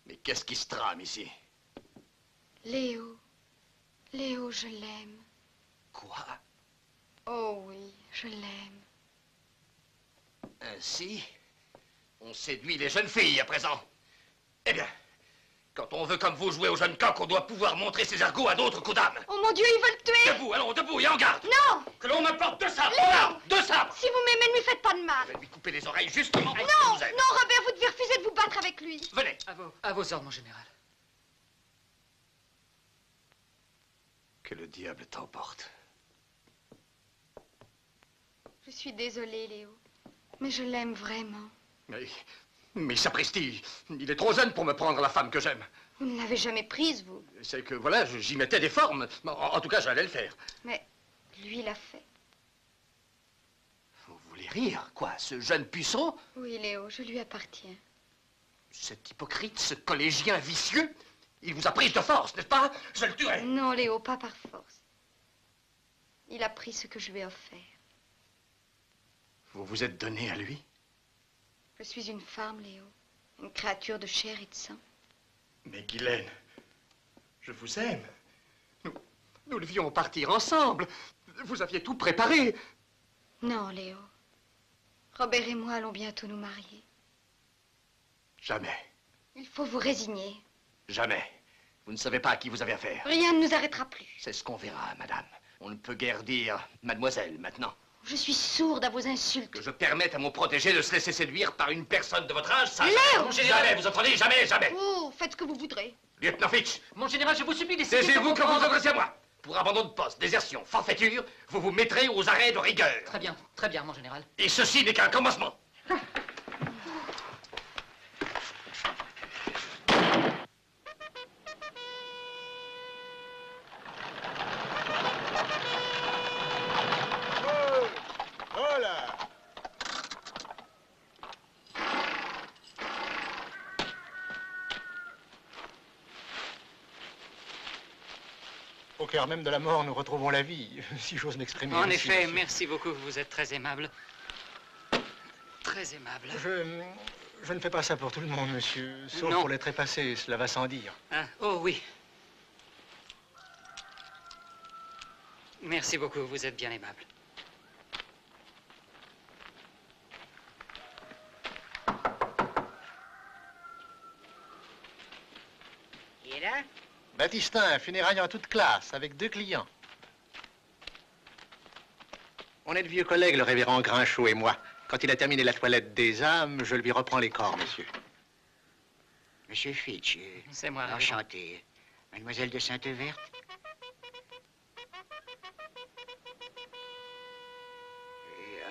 Mais qu'est-ce qui se trame ici? Léo. Léo, je l'aime. Quoi? Oh oui, je l'aime. Ainsi, on séduit les jeunes filles à présent. Eh bien, quand on veut comme vous jouer aux jeunes coqs, on doit pouvoir montrer ses ergots à d'autres coups d'âme. Oh mon Dieu, il veut le tuer. Debout, allons, debout et en garde. Non. Que l'on m'apporte 2 sabres. Léo. Là, 2 sabres. Si vous m'aimez, ne lui faites pas de mal. Je vais lui couper les oreilles justement parce Non, que vous aime. non, Robert, vous devez refuser de vous battre avec lui. Venez. À vos ordres, mon général. Que le diable t'emporte. Je suis désolée, Léo. Mais je l'aime vraiment. Mais sapristi, il est trop jeune pour me prendre la femme que j'aime. Vous ne l'avez jamais prise, vous. C'est que, voilà, j'y mettais des formes. En tout cas, j'allais le faire. Mais lui l'a fait. Vous voulez rire, quoi? Ce jeune puceron? Oui, Léo, je lui appartiens. Cet hypocrite, ce collégien vicieux, il vous a prise de force, n'est-ce pas? Je le tuerai. Non, Léo, pas par force. Il a pris ce que je lui ai offert. Vous vous êtes donné à lui? Je suis une femme, Léo. Une créature de chair et de sang. Mais Guylaine, je vous aime. Nous devions partir ensemble. Vous aviez tout préparé. Non, Léo. Robert et moi allons bientôt nous marier. Jamais. Il faut vous résigner. Jamais. Vous ne savez pas à qui vous avez affaire. Rien ne nous arrêtera plus. C'est ce qu'on verra, madame. On ne peut guère dire mademoiselle maintenant. Je suis sourde à vos insultes. Que je permette à mon protégé de se laisser séduire par une personne de votre âge, ça... Léo! Jamais, vous entendez? Jamais, jamais. Oh, faites ce que vous voudrez. Lieutenant Fitch. Mon général, je vous supplie d'essayer... Taisez-vous quand vous vous adressez à moi. Pour abandon de poste, désertion, forfaiture, vous vous mettrez aux arrêts de rigueur. Très bien, mon général. Et ceci n'est qu'un commencement. Voilà. Au cœur même de la mort, nous retrouvons la vie, si j'ose m'exprimer. En ainsi, effet, monsieur. merci beaucoup, vous êtes très aimable. Très aimable. Je ne fais pas ça pour tout le monde, monsieur. Sauf Non. pour les trépassés, cela va sans dire. Ah, oh oui. Merci beaucoup, vous êtes bien aimable. Qui est là? Baptistin, funérailles en toute classe, avec 2 clients. On est de vieux collègues, le révérend Grinchot et moi. Quand il a terminé la toilette des âmes, je lui reprends les corps, monsieur. Monsieur Fitch. C'est moi, révérend. Enchanté. Mademoiselle de Sainte-Verte?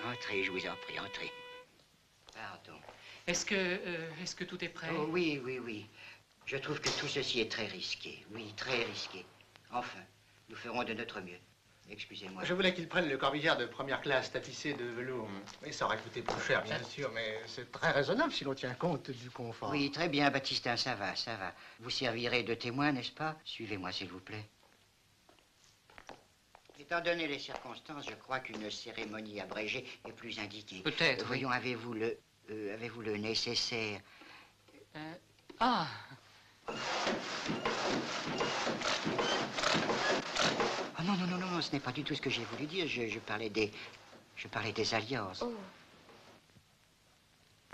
Entrez, je vous en prie, entrez. Pardon. Est-ce que tout est prêt? Oh, oui, oui, oui. Je trouve que tout ceci est très risqué. Oui, très risqué. Enfin, nous ferons de notre mieux. Excusez-moi. Je voulais qu'il prenne le corbillard de première classe tapissé de velours. Et ça aurait coûté plus cher, bien sûr, mais c'est très raisonnable si l'on tient compte du confort. Oui, très bien, Baptistin, ça va, ça va. Vous servirez de témoin, n'est-ce pas? Suivez-moi, s'il vous plaît. Étant donné les circonstances, je crois qu'une cérémonie abrégée est plus indiquée. Peut-être, Voyons, avez-vous le nécessaire? Ah. Oh, non, non, non, non, ce n'est pas du tout ce que j'ai voulu dire. Je parlais des alliances. Oh.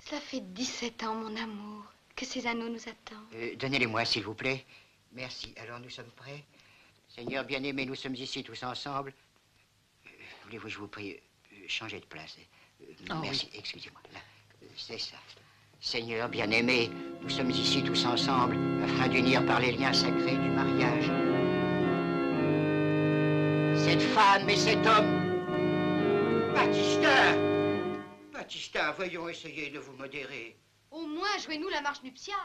Cela fait 17 ans, mon amour, que ces anneaux nous attendent. Donnez-les-moi, s'il vous plaît. Merci. Alors, nous sommes prêts? Seigneur bien-aimé, nous sommes ici tous ensemble. Voulez-vous, je vous prie, changer de place? Merci, oui. Excusez-moi. Là, c'est ça. Seigneur bien-aimé, nous sommes ici tous ensemble afin d'unir par les liens sacrés du mariage cette femme et cet homme. Baptistin, voyons, essayez de vous modérer. Au moins, jouez-nous la marche nuptiale.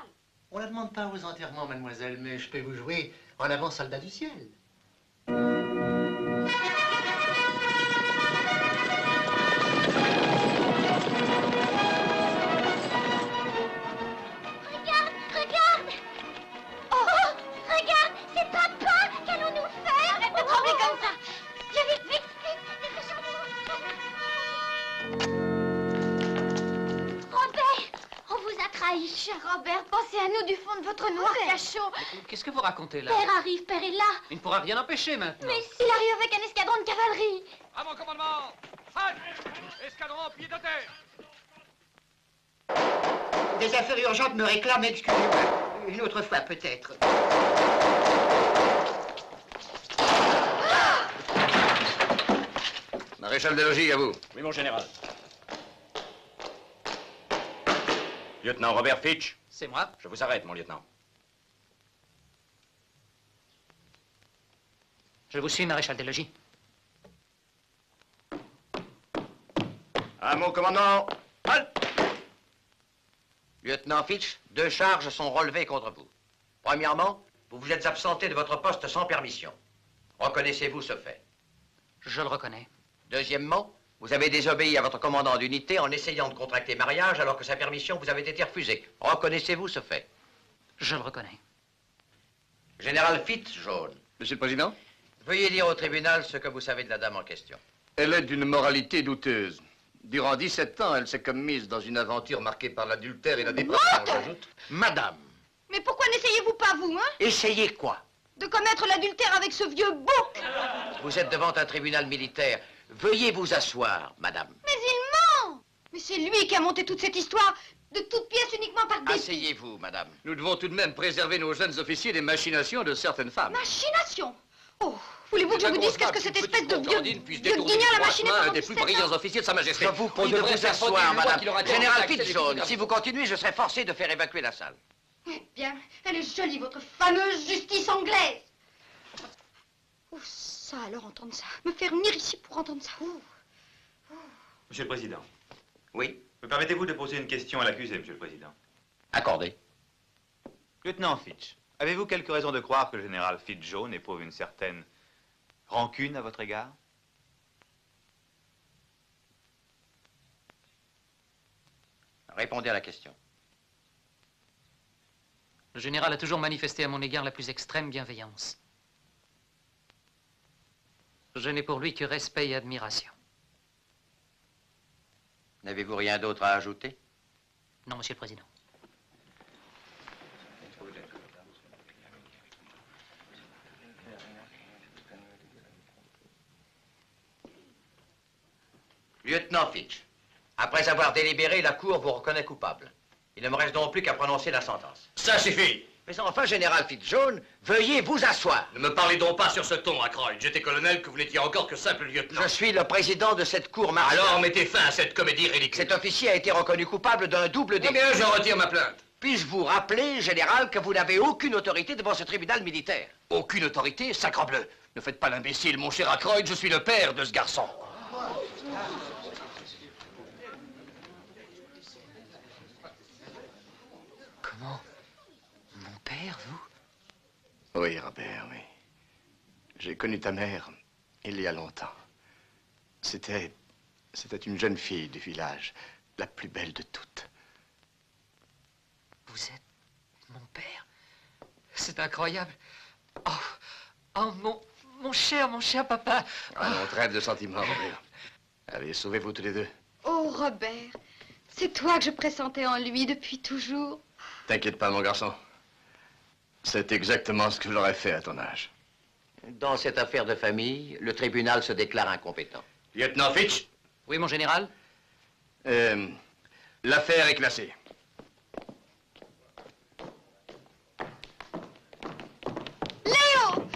On la demande pas aux enterrements, mademoiselle, mais je peux vous jouer en avant, soldat du ciel. Regarde! Oh, regarde, c'est papa! Qu'allons-nous faire? Arrête de trembler comme ça! Viens vite, vite! Robert! On vous a trahi, cher Robert. Pensez à nous du fond de votre noir cachot. Qu'est-ce que vous racontez là? Père arrive, Père est là. Il ne pourra rien empêcher maintenant. Mais s'il arrive avec un escadron de cavalerie. À mon commandement! Halte! Escadron, pied de terre! Des affaires urgentes me réclament, excusez-moi. Une autre fois, peut-être. Maréchal des logis, à vous. Oui, mon général. Lieutenant Robert Fitch. C'est moi. Je vous arrête, mon lieutenant. Je vous suis, maréchal des logis. À mon commandement. Halte! Lieutenant Fitch, 2 charges sont relevées contre vous. Premièrement, vous vous êtes absenté de votre poste sans permission. Reconnaissez-vous ce fait? Je le reconnais. Deuxièmement, vous avez désobéi à votre commandant d'unité en essayant de contracter mariage alors que sa permission vous avait été refusée. Reconnaissez-vous ce fait? Je le reconnais. Général Fitzjaune. Monsieur le Président? Veuillez dire au tribunal ce que vous savez de la dame en question. Elle est d'une moralité douteuse. Durant 17 ans, elle s'est commise dans une aventure marquée par l'adultère et la dépravation, j'ajoute. Madame. Mais pourquoi n'essayez-vous pas, vous, hein? Essayez quoi? De commettre l'adultère avec ce vieux bouc. Vous êtes devant un tribunal militaire. Veuillez vous asseoir, madame. Mais il ment! Mais c'est lui qui a monté toute cette histoire, de toutes pièces uniquement par dépit. Asseyez-vous, madame. Nous devons tout de même préserver nos jeunes officiers des machinations de certaines femmes. Machination! Oh, voulez-vous que je vous dise qu'est-ce que cette espèce de vieux guignol a machiné pendant un des plus brillants officiers de Sa Majesté. Je vous prie de vous asseoir, madame. Général Fitzjaune, si vous continuez, je serai forcé de faire évacuer la salle. Eh bien, elle est jolie, votre fameuse justice anglaise. Oh, ça alors, entendre ça. Me faire venir ici pour entendre ça. Oh. Monsieur le Président. Oui? Me permettez-vous de poser une question à l'accusé, Monsieur le Président? Accordé. Lieutenant Fitch, avez-vous quelques raisons de croire que le général Fitzjaune éprouve une certaine rancune à votre égard? Répondez à la question. Le général a toujours manifesté à mon égard la plus extrême bienveillance. Je n'ai pour lui que respect et admiration. N'avez-vous rien d'autre à ajouter? Non, Monsieur le Président. Lieutenant Fitch, après avoir délibéré, la Cour vous reconnaît coupable. Il ne me reste donc plus qu'à prononcer la sentence. Ça suffit! Mais enfin, général Fitzjaune, veuillez vous asseoir. Ne me parlez donc pas sur ce ton, Ackroyd. J'étais colonel que vous n'étiez encore que simple lieutenant. Je suis le président de cette cour martiale. Alors mettez fin à cette comédie ridicule. Cet officier a été reconnu coupable d'un double délit. Eh bien, je retire ma plainte. Puis-je vous rappeler, général, que vous n'avez aucune autorité devant ce tribunal militaire? Aucune autorité? Sacrebleu! Ne faites pas l'imbécile, mon cher Ackroyd, je suis le père de ce garçon. Comment? Mon père, vous? Oui, Robert, oui. J'ai connu ta mère il y a longtemps. C'était une jeune fille du village, la plus belle de toutes. Vous êtes mon père? C'est incroyable. Mon cher papa. On trêve de sentiments, Robert. Allez, sauvez-vous tous les deux. Oh, Robert, c'est toi que je pressentais en lui depuis toujours. T'inquiète pas, mon garçon. C'est exactement ce que j'aurais fait à ton âge. Dans cette affaire de famille, le tribunal se déclare incompétent. Lieutenant Fitch? Oui, mon général? L'affaire est classée. Léo!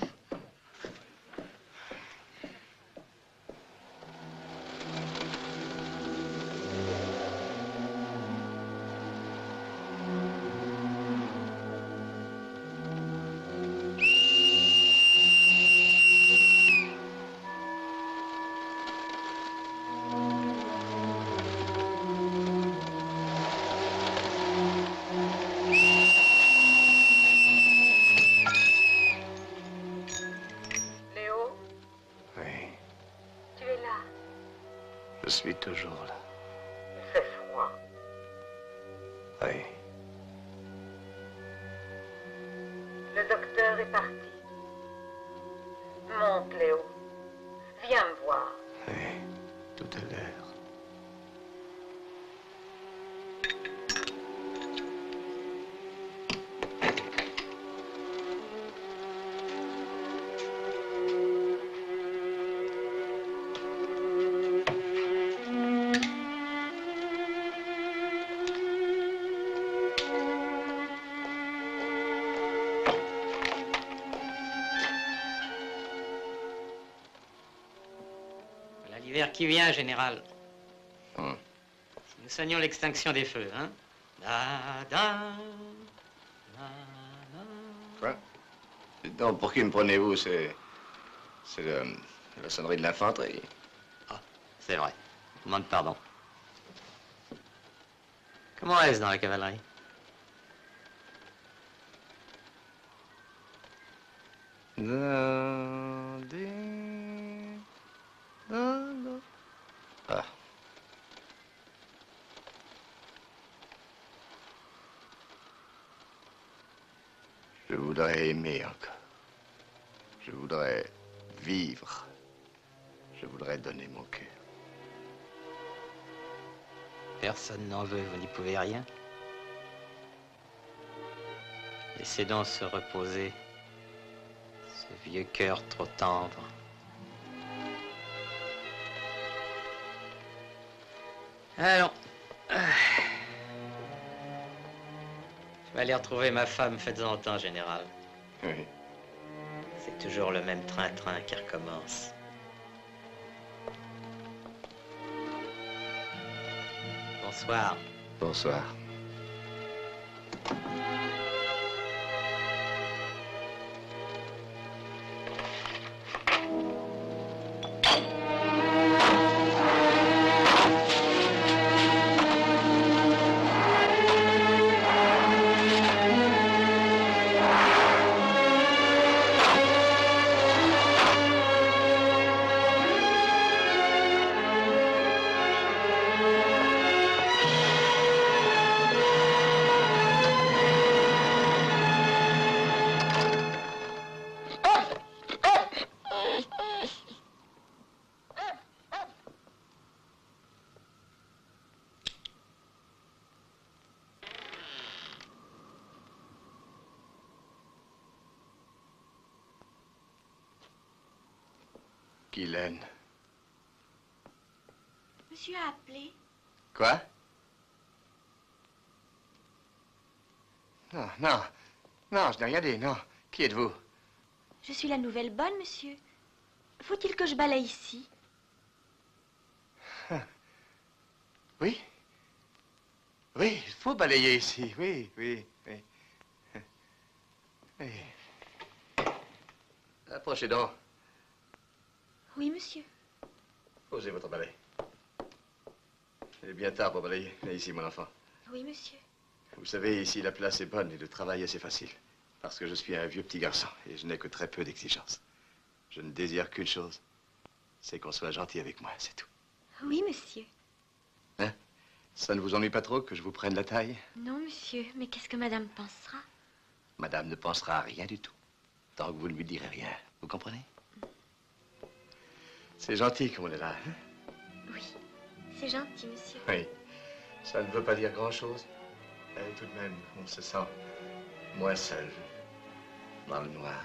Je suis toujours là. Il fait froid. Oui. Le docteur est parti. Monte, Léo. Viens me voir. Oui, tout à l'heure. L'hiver qui vient, général. Nous soignons l'extinction des feux, hein? Quoi? Dites donc, pour qui me prenez-vous? C'est la sonnerie de l'infanterie. Ah, c'est vrai. Je demande pardon. Comment est-ce dans la cavalerie? Ah. Je voudrais aimer encore. Je voudrais vivre. Je voudrais donner mon cœur. Personne n'en veut, vous n'y pouvez rien. Laissez donc se reposer ce vieux cœur trop tendre. Allons. Je vais aller retrouver ma femme, faites-en temps, général. Oui. C'est toujours le même train-train qui recommence. Bonsoir. Bonsoir. Guylaine. Monsieur a appelé. Quoi? Non, non. Non, je n'ai rien dit, non. Qui êtes-vous? Je suis la nouvelle bonne, monsieur. Faut-il que je balaye ici? Oui? Oui, il faut balayer ici. Oui, oui, oui. Oui. Approchez donc. Oui, monsieur. Posez votre balai. Il est bien tard pour balayer. Venez ici, mon enfant. Oui, monsieur. Vous savez, ici, la place est bonne et le travail assez facile. Parce que je suis un vieux petit garçon et je n'ai que très peu d'exigences. Je ne désire qu'une chose, c'est qu'on soit gentil avec moi, c'est tout. Oui, monsieur. Hein? Ça ne vous ennuie pas trop que je vous prenne la taille? Non, monsieur, mais qu'est-ce que madame pensera? Madame ne pensera à rien du tout, tant que vous ne lui direz rien. Vous comprenez? C'est gentil comme on est là, hein? Oui, c'est gentil, monsieur. Oui. Ça ne veut pas dire grand-chose. Mais tout de même, on se sent moins seul dans le noir.